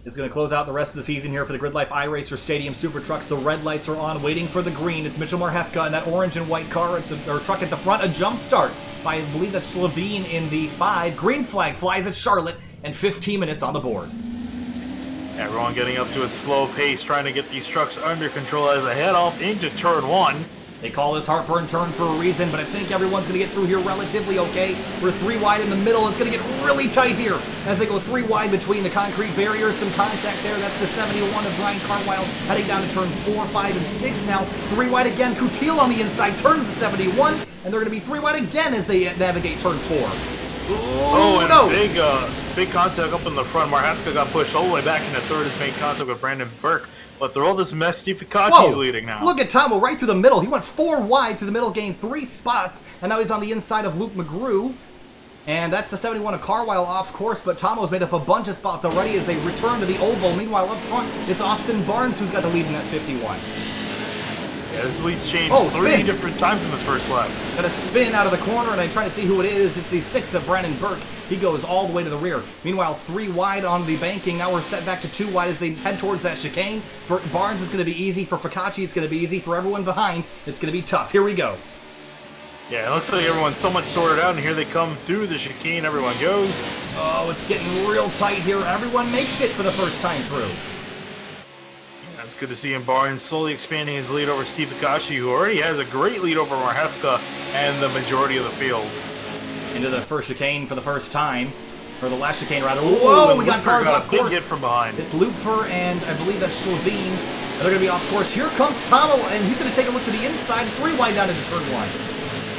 is going to close out the rest of the season here for the Grid Life iRacer Stadium Super Trucks. The red lights are on, waiting for the green. It's Mitchell Marhefka in that orange and white car or truck at the front. A jump start by, I believe that's Levine in the 5. Green flag flies at Charlotte, and 15 minutes on the board. Everyone getting up to a slow pace, trying to get these trucks under control as they head off into turn 1. They call this heartburn turn for a reason, but I think everyone's going to get through here relatively okay. We're 3 wide in the middle. It's going to get really tight here as they go 3 wide between the concrete barriers. Some contact there. That's the 71 of Brian Cartwile heading down to turn 4, 5, and 6 now. 3 wide again. Coutil on the inside turns 71, and they're going to be 3 wide again as they navigate turn 4. Oh, and big contact up in the front. Marhefka got pushed all the way back into third. His main contact with Brandon Burke. But through all this mess, Steve Ficacci's leading now. Look at Tomo right through the middle. He went 4 wide through the middle, gained 3 spots, and now he's on the inside of Luke McGrew. And that's the 71 of Carwile off course, but Tomo's made up a bunch of spots already as they return to the oval. Meanwhile, up front, it's Austin Barnes who's got the lead in that 51. Yeah, this lead's changed 3 different times in this first lap. Got a spin out of the corner, and I'm trying to see who it is. It's the 6 of Brandon Burke. He goes all the way to the rear. Meanwhile, 3 wide on the banking. Now we're set back to 2 wide as they head towards that chicane. For Barnes, it's going to be easy. For Ficacci, it's going to be easy. For everyone behind, it's going to be tough. Here we go. Yeah, it looks like everyone's somewhat sorted out, and here they come through the chicane. Everyone goes. Oh, it's getting real tight here. Everyone makes it for the first time through. It's good to see him. Barnes slowly expanding his lead over Steve Ficacci, who already has a great lead over Marhefka and the majority of the field. Into the first chicane for the first time. Or the last chicane, rather. Whoa, we got cars off course. Hit from behind. It's Lupfer and I believe that's Levine. They're going to be off course. Here comes Tomo, and he's going to take a look to the inside. 3 wide down into turn 1.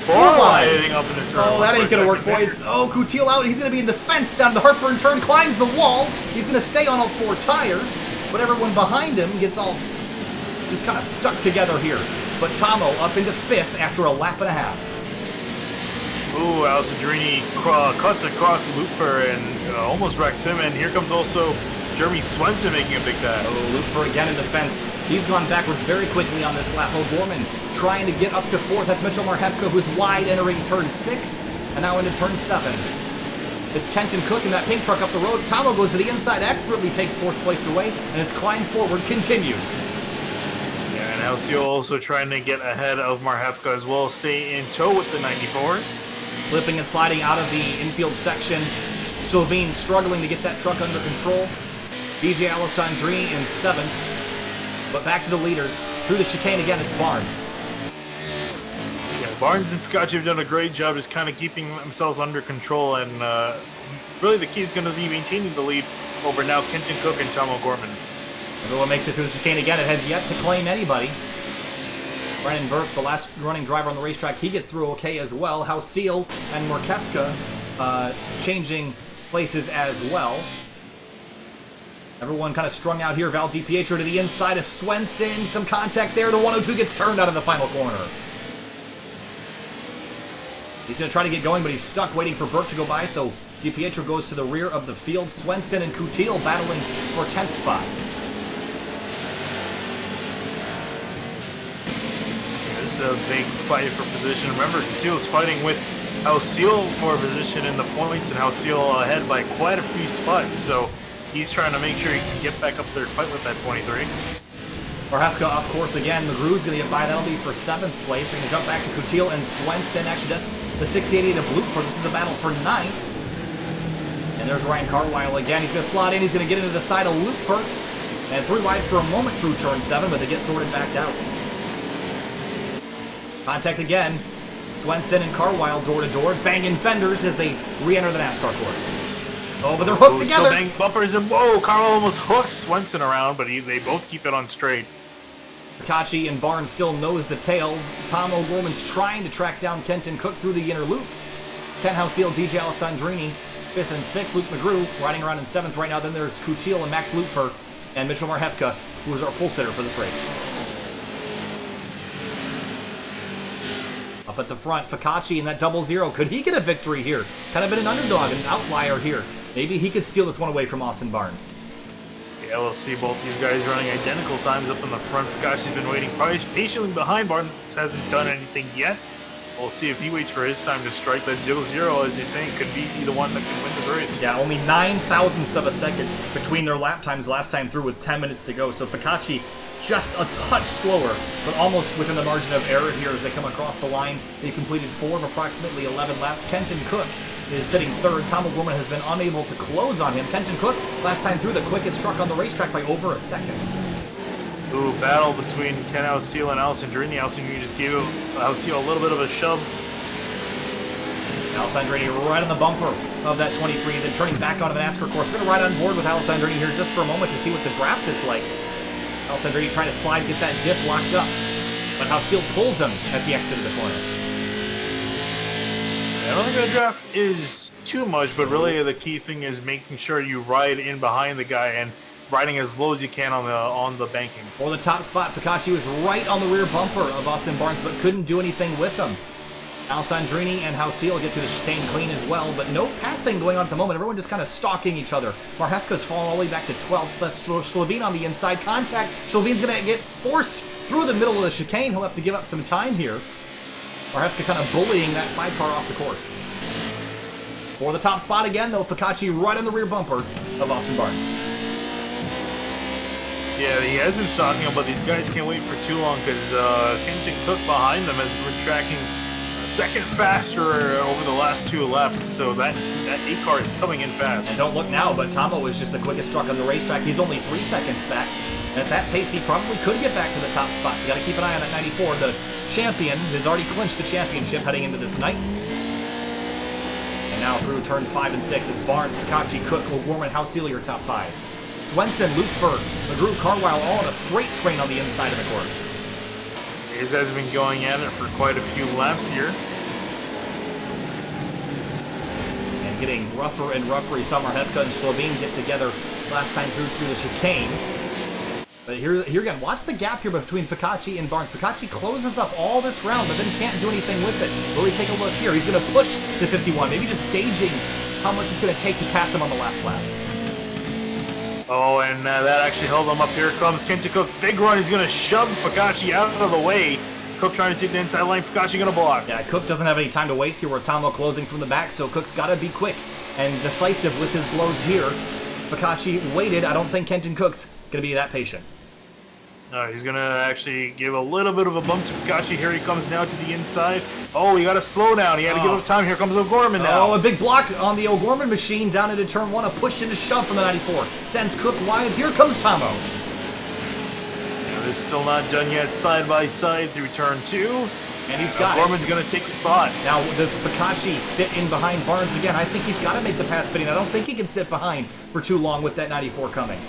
4 wide. Hitting up into turn 1. Oh, that ain't going to work, boys. Oh, Coutil out. He's going to be in the fence down the heartburn turn. Climbs the wall. He's going to stay on all 4 tires. But everyone behind him gets all just kind of stuck together here. But Tomo up into 5th after a lap and a half. Ooh, Alessandrini cuts across Looper and almost wrecks him. And here comes also Jeremy Swenson making a big pass. Oh, Looper again in the fence. He's gone backwards very quickly on this lap. O'Gorman trying to get up to 4th. That's Mitchell Marhefka, who's wide entering turn 6 and now into turn 7. It's Kenton Cook in that pink truck up the road. Tomo goes to the inside, expertly takes 4th place away, and his climb forward continues. Yeah, and Houseal also trying to get ahead of Marhefka as well, stay in tow with the 94. Slipping and sliding out of the infield section. Sylvain struggling to get that truck under control. DJ Alessandrini in 7th. But back to the leaders. Through the chicane again, it's Barnes. Yeah, Barnes and Fugacci have done a great job just kind of keeping themselves under control, and really the key is going to be maintaining the lead over now Kenton Cook and Tom O'Gorman. Everyone makes it through the chicane again. It has yet to claim anybody. Brennan Burke, the last running driver on the racetrack, he gets through okay as well. Houseal and Markevka changing places as well. Everyone kind of strung out here. Val DiPietro to the inside of Swenson. Some contact there. The 102 gets turned out of the final corner. He's going to try to get going, but he's stuck waiting for Burke to go by, so DiPietro goes to the rear of the field. Swenson and Coutil battling for 10th spot. This is a big fight for position. Remember, Coutil's fighting with Houseal for position in the points, and Houseal ahead by quite a few spots, so he's trying to make sure he can get back up there to fight with that 23. Markevka off course again. McGrew's going to get by. That'll be for 7th place. We're going to jump back to Coutil and Swenson. Actually, that's the 68 of Lupfer. This is a battle for 9th. And there's Ryan Carwile again. He's going to slot in. He's going to get into the side of Lupfer. And 3 wide for a moment through turn 7, but they get sorted back out. Contact again. Swenson and Carwile door to door, banging fenders as they re-enter the NASCAR course. Oh, but they're hooked together. So bang bumpers, and whoa, Carwile almost hooks Swenson around, but they both keep it on straight. Fugacci and Barnes still nose to tail. Tom O'Gorman's trying to track down Kenton Cook through the inner loop. Ken Houseal, DJ Alessandrini, 5th and 6th. Luke McGrew riding around in 7th right now. Then there's Coutil and Max Lupfer and Mitchell Markevka, who is our pole sitter for this race. Up at the front, Fugacci in that 0-0. Could he get a victory here? Kind of been an underdog, an outlier here. Maybe he could steal this one away from Austin Barnes. Yeah, we'll see both these guys running identical times up in the front. Fugacci's been waiting patiently behind. Barnes hasn't done anything yet. We'll see if he waits for his time to strike that 0-0, as he's saying, could be the one that can win this race. Yeah, only 9,000ths of a second between their lap times last time through with 10 minutes to go. So Fugacci just a touch slower, but almost within the margin of error here as they come across the line. They completed 4 of approximately 11 laps. Kenton Cook is sitting 3rd. Tom O'Gorman has been unable to close on him. Kenton Cook, last time through, the quickest truck on the racetrack by over a second. Ooh, battle between Ken Houseal and Alessandrini. Alessandrini just gave Houseal a little bit of a shove. Alessandrini right on the bumper of that 23, then turning back onto the NASCAR course. We're going to ride on board with Alessandrini here just for a moment to see what the draft is like. Alessandrini trying to slide, get that diff locked up, but Houseal pulls him at the exit of the corner. I don't think the draft is too much, but really the key thing is making sure you ride in behind the guy and riding as low as you can on the banking. For the top spot, Fugacci was right on the rear bumper of Austin Barnes, but couldn't do anything with him. Alessandrini and Houseal get through the chicane clean as well, but no passing going on at the moment. Everyone just kind of stalking each other. Markevka's fallen all the way back to 12th. That's Sylvain on the inside. Contact. Sylvain's going to get forced through the middle of the chicane. He'll have to give up some time here. Markevka kind of bullying that 5-car off the course. For the top spot again, though, Fugacci right on the rear bumper of Austin Barnes. Yeah, he has been stalking him, but these guys can't wait for too long because Kenton Cook behind them has been tracking second faster over the last 2 laps, so that 8-car is coming in fast. And don't look now, but Tomo is just the quickest truck on the racetrack. He's only 3 seconds back. And at that pace, he probably could get back to the top spot, so you got to keep an eye on that 94. The champion has already clinched the championship heading into this night. And now through turns 5 and 6 is Barnes, Fugacci, Cook, O'Gorman, Houseal, your top 5. Swenson, Lupfer, McGrew, Carwile, all on a freight train on the inside of the course. These guys have been going at it for quite a few laps here. And getting rougher and rougher. You saw Markevka and Sylvain get together last time through the chicane. But here again, watch the gap here between Fugacci and Barnes. Fugacci closes up all this ground, but then can't do anything with it. Really take a look here. He's going to push to 51, maybe just gauging how much it's going to take to pass him on the last lap. Oh, and that actually held him up. Here comes Kenton Cook. Big run. He's going to shove Fugacci out of the way. Cook trying to take the inside line. Fugacci going to block. Yeah, Cook doesn't have any time to waste here with Tomo closing from the back, so Cook's got to be quick and decisive with his blows here. Fugacci waited. I don't think Kenton Cook's going to be that patient. He's going to actually give a little bit of a bump to Fikachi. Here he comes now to the inside. Oh, he got a slowdown. He had to give up time. Here comes O'Gorman now. Oh, a big block on the O'Gorman machine down into turn 1. A push and a shove from the 94. Sends Cook wide. Here comes Tomo. It's still not done yet. Side by side through turn 2. And he's got O'Gorman's going to take the spot. Now, does Fikachi sit in behind Barnes again? I think he's got to make the pass fitting. I don't think he can sit behind for too long with that 94 coming.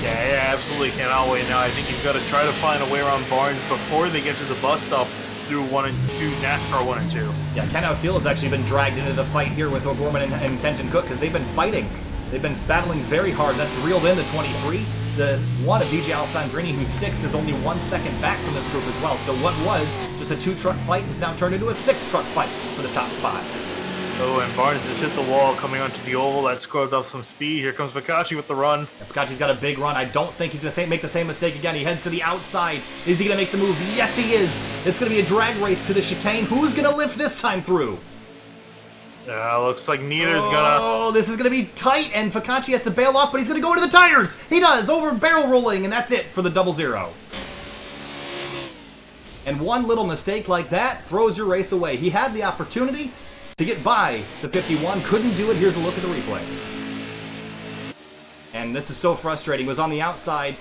Yeah, absolutely cannot wait now. I think he's got to try to find a way around Barnes before they get to the bus stop through NASCAR 1 and 2. Yeah, Ken Houseal has actually been dragged into the fight here with O'Gorman and Kenton Cook because they've been fighting. They've been battling very hard. That's reeled in the 23. The one of DJ Alessandrini, who's 6th, is only 1 second back from this group as well. So what was just a 2-truck fight has now turned into a 6-truck fight for the top spot. Oh, and Barnes has hit the wall coming onto the oval. That scrubbed up some speed. Here comes Fikachi with the run. Fikachi's got a big run. I don't think he's going to make the same mistake again. He heads to the outside. Is he going to make the move? Yes, he is. It's going to be a drag race to the chicane. Who's going to lift this time through? Looks like Nieder's gonna... Oh, this is going to be tight, and Fikachi has to bail off, but he's going to go into the tires. He does, over barrel rolling, and that's it for the 0-0. And one little mistake like that throws your race away. He had the opportunity to get by the 51, couldn't do it. Here's a look at the replay. And this is so frustrating. Was on the outside,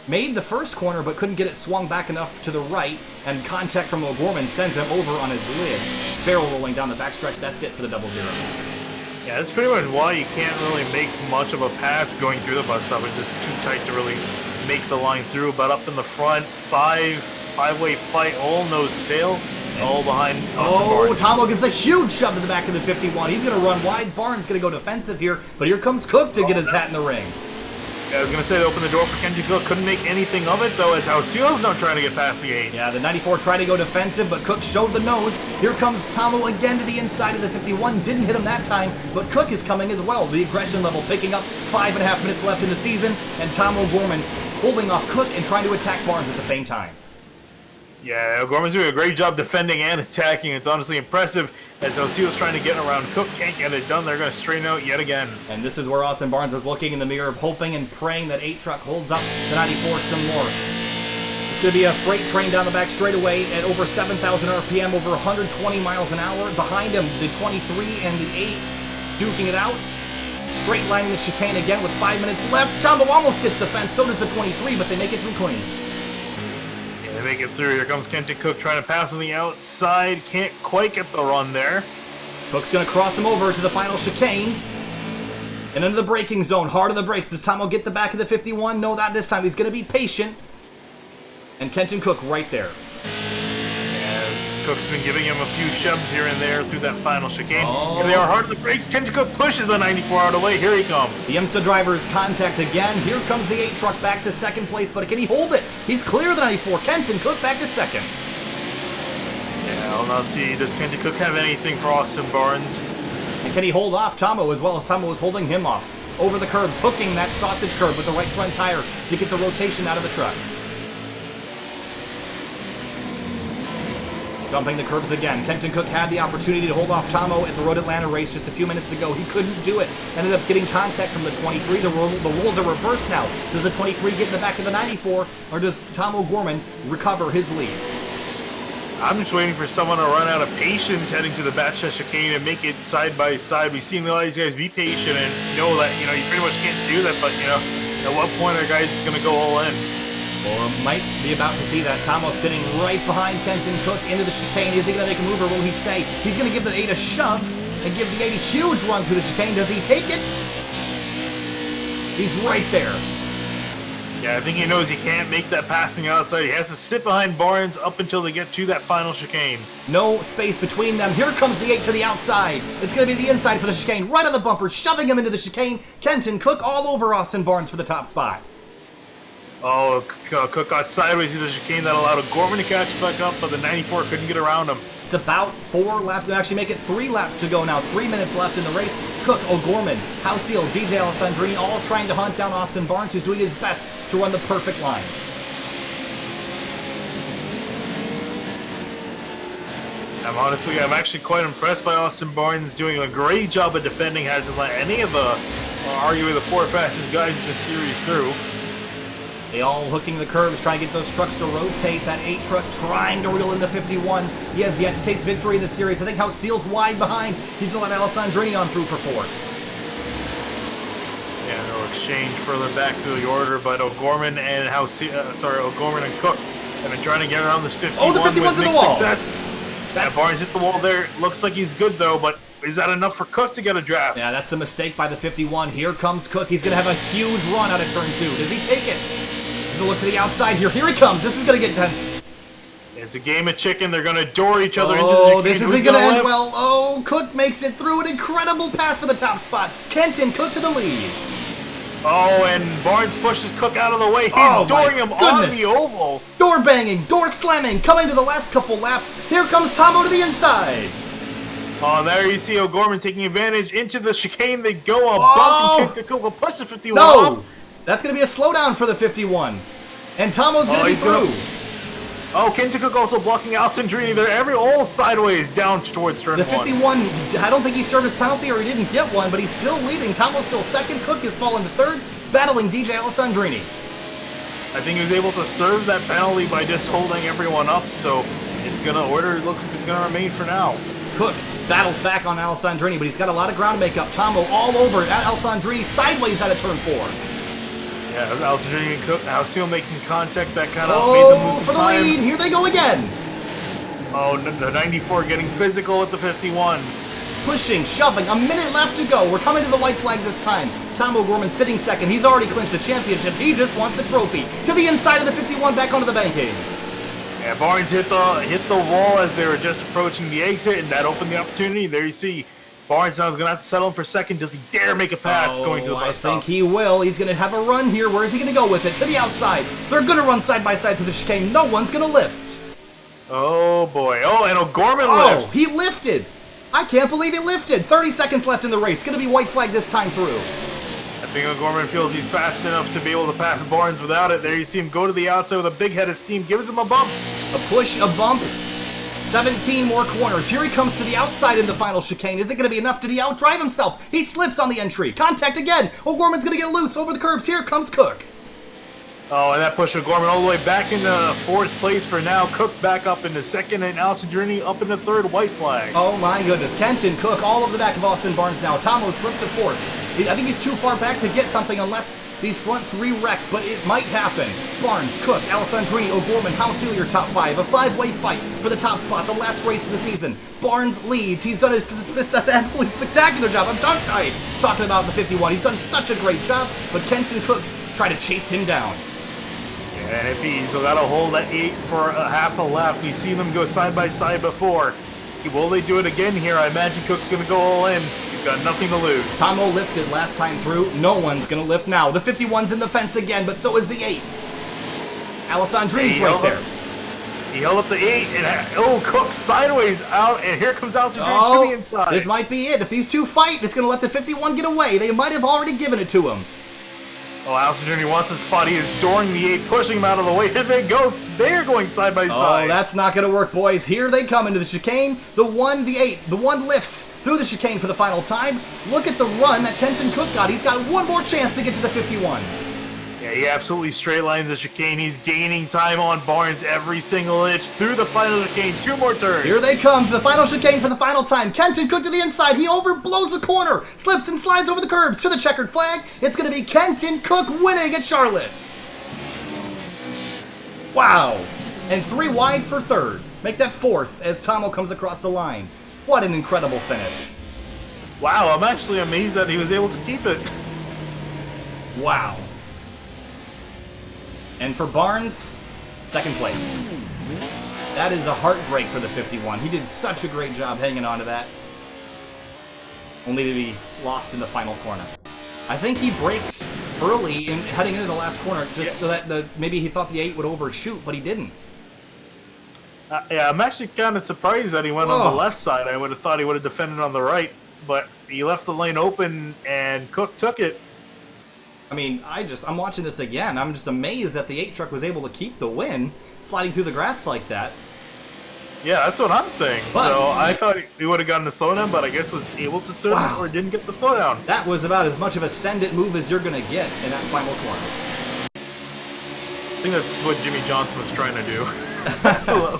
made the first corner, but couldn't get it swung back enough to the right, and contact from O'Gorman sends him over on his lid. Barrel rolling down the backstretch, that's it for the 0-0. Yeah, that's pretty much why you can't really make much of a pass going through the bus stop. It's just too tight to really make the line through. But up in the front, five-way fight, all nose to tail. All behind. Oh, Tomo gives a huge shove to the back of the 51. He's going to run wide. Barnes going to go defensive here, but here comes Cook to get his hat in the ring. Yeah, I was going to say to open the door for Kenji Cook. Couldn't make anything of it, though, as Houseal's not trying to get past the 8. Yeah, the 94 tried to go defensive, but Cook showed the nose. Here comes Tomo again to the inside of the 51. Didn't hit him that time, but Cook is coming as well. The aggression level picking up. 5.5 minutes left in the season, and Tom O'Gorman holding off Cook and trying to attack Barnes at the same time. Yeah, O'Gorman's doing a great job defending and attacking. It's honestly impressive as Houseal's trying to get around Cook. Can't get it done. They're going to straighten out yet again. And this is where Austin Barnes is looking in the mirror, hoping and praying that 8-truck holds up the 94 some more. It's going to be a freight train down the back straightaway at over 7,000 RPM, over 120 miles an hour. Behind him, the 23 and the 8 duking it out. Straight lining the chicane again with 5 minutes left. Tombo almost gets the fence, so does the 23, but they make it through clean. They make it through. Here comes Kenton Cook trying to pass on the outside. Can't quite get the run there. Cook's going to cross him over to the final chicane. And into the braking zone. Hard on the brakes. Does Tomo get the back of the 51? No, not this time. He's going to be patient. And Kenton Cook right there. Cook's been giving him a few shoves here and there through that final chicane. Oh. Here they are hard on the brakes. Kenton Cook pushes the 94 out of the way. Here he comes. The IMSA driver's contact again. Here comes the 8-truck back to second place, but can he hold it? He's clear of the 94. Kenton Cook back to second. Yeah, I'll now see. Does Kenton Cook have anything for Austin Barnes? And can he hold off Tomo as well as Tomo is holding him off? Over the curbs, hooking that sausage curb with the right front tire to get the rotation out of the truck. Jumping the curbs again. Kenton Cook had the opportunity to hold off Tomo at the Road Atlanta race just a few minutes ago. He couldn't do it. Ended up getting contact from the 23. The rules are reversed now. Does the 23 get in the back of the 94, or does Tom O'Gorman recover his lead? I'm just waiting for someone to run out of patience heading to the Batcha chicane and make it side by side. We've seen a lot of these guys be patient and know that, you pretty much can't do that, but, at what point are guys going to go all in? Or might be about to see that. Tomo's sitting right behind Kenton Cook into the chicane. Is he going to make a move or will he stay? He's going to give the 8 a shove and give the 8 a huge run through the chicane. Does he take it? He's right there. Yeah, I think he knows he can't make that passing outside. He has to sit behind Barnes up until they get to that final chicane. No space between them. Here comes the 8 to the outside. It's going to be the inside for the chicane. Right on the bumper, shoving him into the chicane. Kenton Cook all over Austin Barnes for the top spot. Oh, Cook got sideways through the chicane. That allowed O'Gorman to catch back up, but the 94 couldn't get around him. It's about 4 laps. They actually make it 3 laps to go now. 3 minutes left in the race. Cook, O'Gorman, Houseal, DJ Alessandrini all trying to hunt down Austin Barnes, who's doing his best to run the perfect line. I'm actually quite impressed by Austin Barnes doing a great job of defending. Hasn't let any of the arguably the 4 fastest guys in the series through. They all hooking the curves, trying to get those trucks to rotate. That 8 truck trying to reel in the 51. He has yet to taste victory in the series. I think Houseal's wide behind. He's going to let Alessandrini on through for 4th. Yeah, no exchange further back through the order, but O'Gorman and O'Gorman and Cook have been trying to get around this 51. Oh, the 51's with in the wall. Success. Yeah, Barnes hit the wall there. Looks like he's good though, but is that enough for Cook to get a draft? Yeah, that's the mistake by the 51. Here comes Cook. He's going to have a huge run out of turn 2. Does he take it? He's going to look to the outside here. Here he comes. This is going to get tense. It's a game of chicken. They're going to door each other into the Oh, chicane. this Who's isn't going to end live? well. Oh, Cook makes it through. An incredible pass for the top spot. Kenton Cook to the lead. Oh, and Barnes pushes Cook out of the way. He's Oh, my dooring him on goodness. the oval. Door banging, door slamming, coming to the last couple laps. Here comes Tomo to the inside. Oh, there you see O'Gorman taking advantage into the chicane. They go a Oh. bump and Cook will push the 51 No, off. that's going to be a slowdown for the 51. And Tomo's going to be he's gonna- through. Oh, Kenton Cook also blocking Alessandrini. They're all sideways down towards turn The 1. 51, I don't think he served his penalty or he didn't get one, but he's still leading. Tomo's still second. Cook has fallen to third, battling DJ Alessandrini. I think he was able to serve that penalty by just holding everyone up, so order looks like it's gonna remain for now. Cook battles back on Alessandrini, but he's got a lot of ground to make up. Tomo all over it. Alessandrini sideways out of turn 4. Yeah, Alessandrini and Cook, Houseal making contact that kind of made them Oh, lose for the time. lead. Here they go again. Oh, the 94 getting physical with the 51. Pushing, shoving, a minute left to go. We're coming to the white flag this time. Tom O'Gorman sitting second. He's already clinched the championship. He just wants the trophy. To the inside of the 51, back onto the banking. Yeah, Barnes hit the wall as they were just approaching the exit, and that opened the opportunity. There you see Barnes now is going to have to settle in for second. Does he dare make a pass going to the I bus think stop? he will. He's going to have a run here. Where is he going to go with it? To the outside. They're going to run side by side to the chicane. No one's going to lift. Oh, boy. Oh, and O'Gorman Oh, lifts. he lifted. I can't believe he lifted. 30 seconds left in the race. Going to be white flag this time through. I think O'Gorman feels he's fast enough to be able to pass Barnes without it. There you see him go to the outside with a big head of steam. Gives him a bump. A push, a bump. 17 more corners. Here he comes to the outside in the final chicane. Is it going to be enough? Did he outdrive himself? He slips on the entry. Contact again. O'Gorman's going to get loose over the curbs. Here comes Cook. Oh, and that pushed O'Gorman all the way back into 4th place for now. Cook back up into 2nd, and Alessandrini up into 3rd, white flag. Oh my goodness. Kenton, Cook, all over the back of Austin Barnes now. Tomo slipped to 4th. I think he's too far back to get something unless these front 3 wreck, but it might happen. Barnes, Cook, Alessandrini, O'Gorman, Houseal, your top 5. A 5-way fight for the top spot, the last race of the season. Barnes leads. He's done an absolutely spectacular job. I'm tongue-tied talking about the 51. He's done such a great job, but Kenton Cook tried to chase him down. And if he's got to hold that 8 for a half a lap, we've seen them go side by side before. Will they do it again here? I imagine Cook's going to go all in. He's got nothing to lose. Tomo lifted last time through. No one's going to lift now. The 51's in the fence again, but so is the 8. Alessandrini's right there. He held up the 8, and Cook sideways out, and here comes Alessandrini to the inside. This might be it. If these two fight, it's going to let the 51 get away. They might have already given it to him. Oh, Alessandrini wants the spot. He is dooring the 8, pushing him out of the way. Here they go. They're going side by side. Oh, that's not going to work, boys. Here they come into the chicane. The 1, the 8. The 1 lifts through the chicane for the final time. Look at the run that Kenton Cook got. He's got one more chance to get to the 51. Yeah, he absolutely straight lines the chicane. He's gaining time on Barnes every single inch through the final chicane. 2 more turns. Here they come, the final chicane for the final time. Kenton Cook to the inside. He overblows the corner, slips and slides over the curbs to the checkered flag. It's going to be Kenton Cook winning at Charlotte. Wow. And 3 wide for 3rd. Make that 4th as Tomo comes across the line. What an incredible finish. Wow, I'm actually amazed that he was able to keep it. Wow. And for Barnes, 2nd place. That is a heartbreak for the 51. He did such a great job hanging on to that. Only to be lost in the final corner. I think he braked early in heading into the last corner just so that maybe he thought the 8 would overshoot, but he didn't. Yeah, I'm actually kind of surprised that he went on the left side. I would have thought he would have defended on the right, but he left the lane open and Cook took it. I mean, I'm watching this again. I'm just amazed that the 8 truck was able to keep the win, sliding through the grass like that. Yeah, that's what I'm saying. But, so I thought he would have gotten the slowdown, but I guess was able to serve it or didn't get the slowdown. That was about as much of a send-it move as you're going to get in that final corner. think that's what Jimmy Johnson was trying to do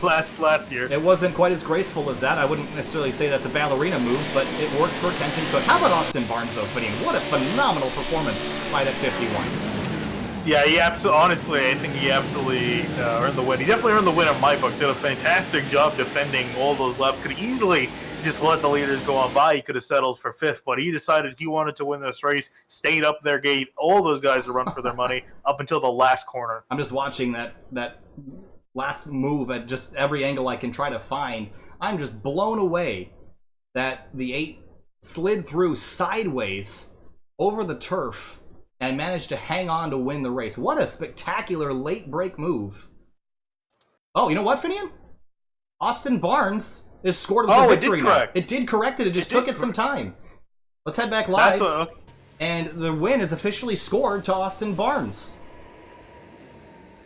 last year. It wasn't quite as graceful as that. I wouldn't necessarily say that's a ballerina move, but it worked for Kenton Cook. How about Austin Barnes, though, Finian? What a phenomenal performance by that 51. Yeah, he absolutely. Honestly, I think he absolutely earned the win. He definitely earned the win in my book. Did a fantastic job defending all those laps. Could easily just let the leaders go on by. He could have settled for 5th, but he decided he wanted to win this race. Stayed up there, gave all those guys a run for their money up until the last corner. I'm just watching that last move at just every angle I can try to find. I'm just blown away that the 8 slid through sideways over the turf and managed to hang on to win the race. What a spectacular late break move. Oh, you know what, Finian? Austin Barnes is scored with the victory now. It did correct it. It just took it some time. Let's head back live. And the win is officially scored to Austin Barnes.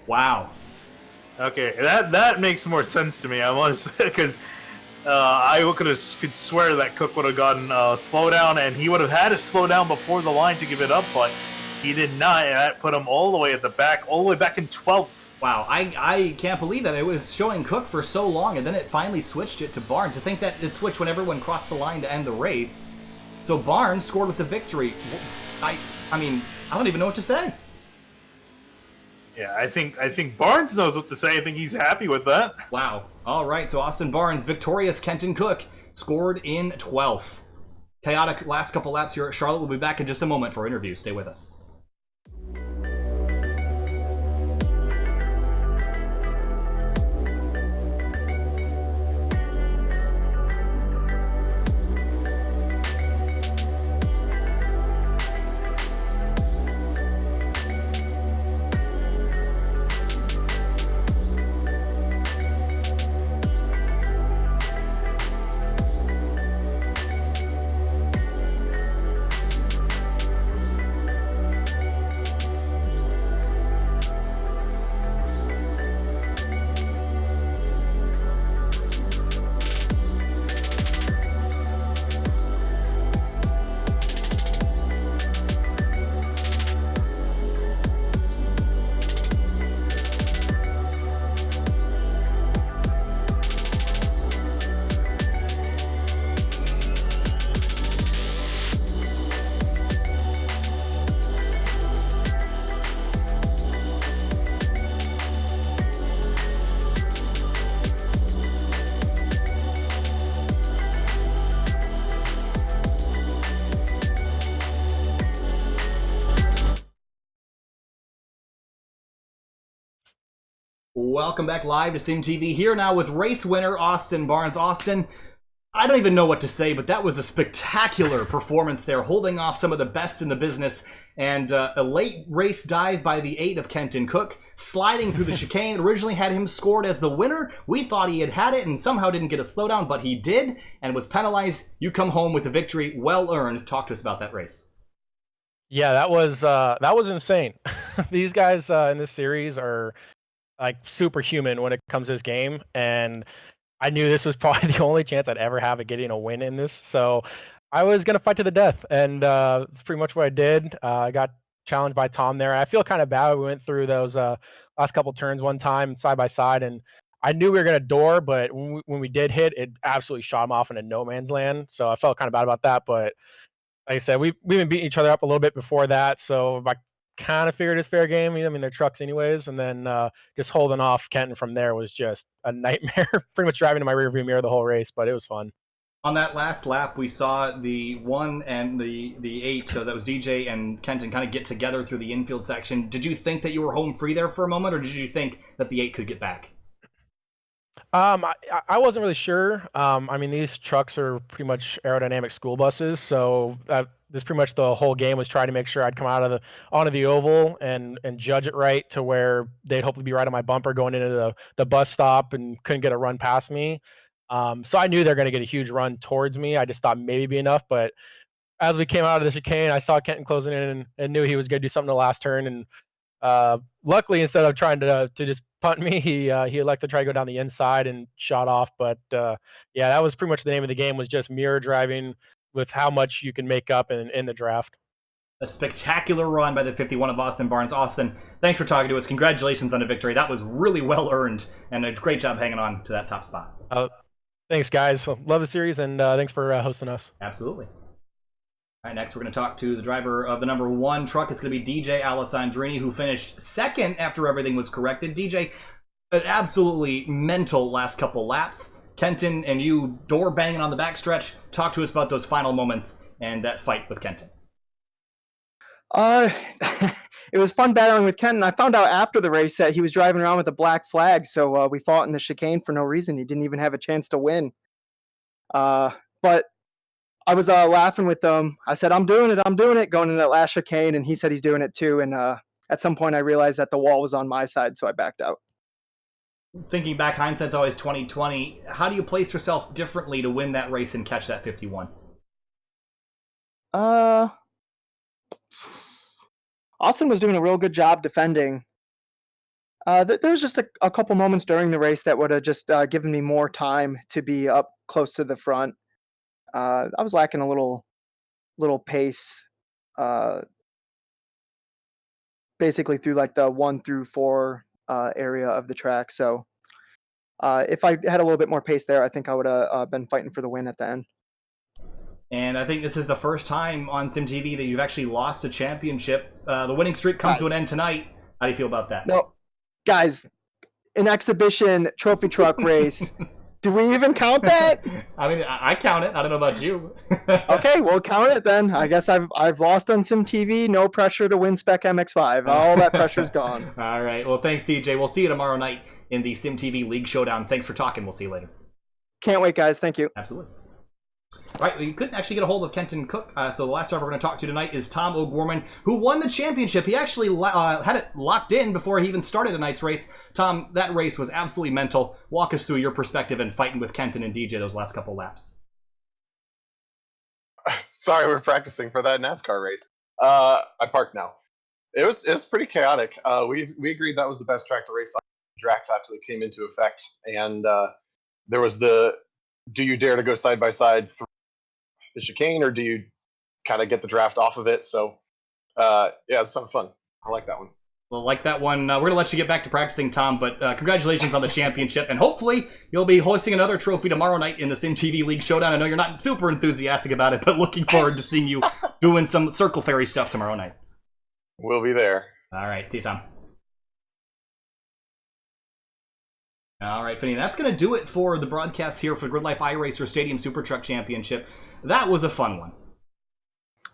Wow. Okay, that makes more sense to me, I want to say, because I could swear that Cook would have gotten a slowdown, and he would have had to slow down before the line to give it up, but he did not, and that put him all the way at the back, all the way back in 12th. Wow, I can't believe that. It was showing Cook for so long, and then it finally switched it to Barnes. I think that it switched when everyone crossed the line to end the race. So Barnes scored with the victory. I mean, I don't even know what to say. Yeah, I think Barnes knows what to say. I think he's happy with that. Wow. All right, so Austin Barnes, victorious Kenton Cook, scored in 12th. Chaotic last couple laps here at Charlotte. We'll be back in just a moment for interview. Stay with us. Welcome back live to SYM TV. Here now with race winner Austin Barnes. Austin, I don't even know what to say, but that was a spectacular performance there, holding off some of the best in the business, and a late race dive by the 8 of Kenton Cook, sliding through the chicane. Originally had him scored as the winner. We thought he had it and somehow didn't get a slowdown, but he did and was penalized. You come home with the victory, well earned. Talk to us about that race. Yeah, that was insane. These guys in this series are like superhuman when it comes to this game, and I knew this was probably the only chance I'd ever have at getting a win in this, so I was gonna fight to the death, and that's pretty much what I did. I got challenged by Tom there. I feel kind of bad. We went through those last couple turns one time side by side, and I knew we were gonna door, but when we did hit, it absolutely shot him off into no man's land. So I felt kind of bad about that, but like I said, we've been beating each other up a little bit before that, so I kind of figured it's fair game. I mean, they're trucks anyways, and then just holding off Kenton from there was just a nightmare. Pretty much driving to my rearview mirror the whole race, but it was fun. On that last lap, we saw the 1 and the 8, so that was DJ and Kenton, kind of get together through the infield section. Did you think that you were home free there for a moment, or did you think that the 8 could get back? I wasn't really sure. I mean, these trucks are pretty much aerodynamic school buses, so this pretty much the whole game was trying to make sure I'd come out of onto the oval and judge it right to where they'd hopefully be right on my bumper going into the bus stop and couldn't get a run past me. So I knew they're going to get a huge run towards me. I just thought maybe be enough, but as we came out of the chicane, I saw Kenton closing in and knew he was going to do something the last turn. And luckily, instead of trying to just punt me, he elected to try to go down the inside and shot off. But yeah, that was pretty much the name of the game, was just mirror driving with how much you can make up in the draft. A spectacular run by the 51 of Austin Barnes. Austin, thanks for talking to us. Congratulations on the victory. That was really well earned, and a great job hanging on to that top spot. Thanks, guys. Love the series, and thanks for hosting us. Absolutely. All right, next we're going to talk to the driver of the number 1 truck. It's going to be DJ Alessandrini, who finished second after everything was corrected. DJ, an absolutely mental last couple laps. Kenton and you door banging on the backstretch. Talk to us about those final moments and that fight with Kenton. It was fun battling with Kenton. I found out after the race that he was driving around with a black flag, so we fought in the chicane for no reason. He didn't even have a chance to win. But I was laughing with him. I said, I'm doing it, going into that last chicane, and he said he's doing it too. And at some point I realized that the wall was on my side, so I backed out. Thinking back, hindsight's always 20/20. How do you place yourself differently to win that race and catch that 51? Austin was doing a real good job defending. There was just a couple moments during the race that would have just given me more time to be up close to the front. I was lacking a little pace, basically through like the 1 through 4 area of the track. So if I had a little bit more pace there, I think I would have been fighting for the win at the end. And I think this is the first time on SYM TV that you've actually lost a championship. The winning streak comes to an end tonight. How do you feel about that? No, guys, an exhibition trophy truck race. Do we even count that? I mean, I count it. I don't know about you. Okay, we'll count it then. I guess I've lost on SYM TV. No pressure to win Spec MX-5. All that pressure's gone. All right. Well, thanks, DJ. We'll see you tomorrow night in the SYM TV League Showdown. Thanks for talking. We'll see you later. Can't wait, guys. Thank you. Absolutely. All right, you couldn't actually get a hold of Kenton Cook, so the last driver we're going to talk to tonight is Tom O'Gorman, who won the championship. He actually had it locked in before he even started tonight's race. Tom, that race was absolutely mental. Walk us through your perspective in fighting with Kenton and DJ those last couple laps. Sorry, we're practicing for that NASCAR race. I parked now. It was pretty chaotic. We agreed that was the best track to race on. The draft actually came into effect, and there was the do you dare to go side by side through the chicane, or do you kind of get the draft off of it? So yeah, it's kind of fun. I like that one. Well, like that one, we're going to let you get back to practicing, Tom, but congratulations on the championship, and hopefully you'll be hoisting another trophy tomorrow night in the SYM TV League Showdown. I know you're not super enthusiastic about it, but looking forward to seeing you doing some Circle Ferry stuff tomorrow night. We'll be there. All right, see you, Tom. All right, Finney, that's going to do it for the broadcast here for the Grid Life iRacer Stadium Super Truck Championship. That was a fun one.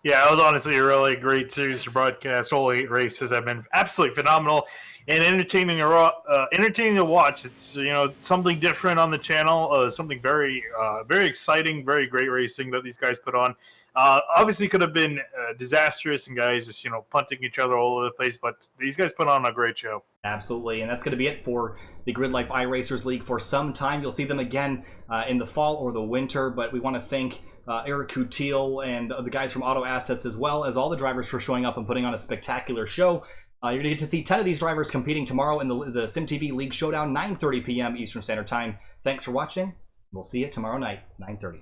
Yeah, it was honestly a really great series to broadcast. All 8 races have been absolutely phenomenal and entertaining to watch. It's something different on the channel, something very exciting, very great racing that these guys put on. Obviously, could have been disastrous and guys just punting each other all over the place, but these guys put on a great show. Absolutely, and that's going to be it for the Grid Life iRacers League for some time. You'll see them again in the fall or the winter, but we want to thank Eric Coutil and the guys from Auto Assets, as well as all the drivers for showing up and putting on a spectacular show. You're going to get to see 10 of these drivers competing tomorrow in the SYM TV League Showdown, 9:30 p.m. Eastern Standard Time. Thanks for watching. We'll see you tomorrow night, 9:30.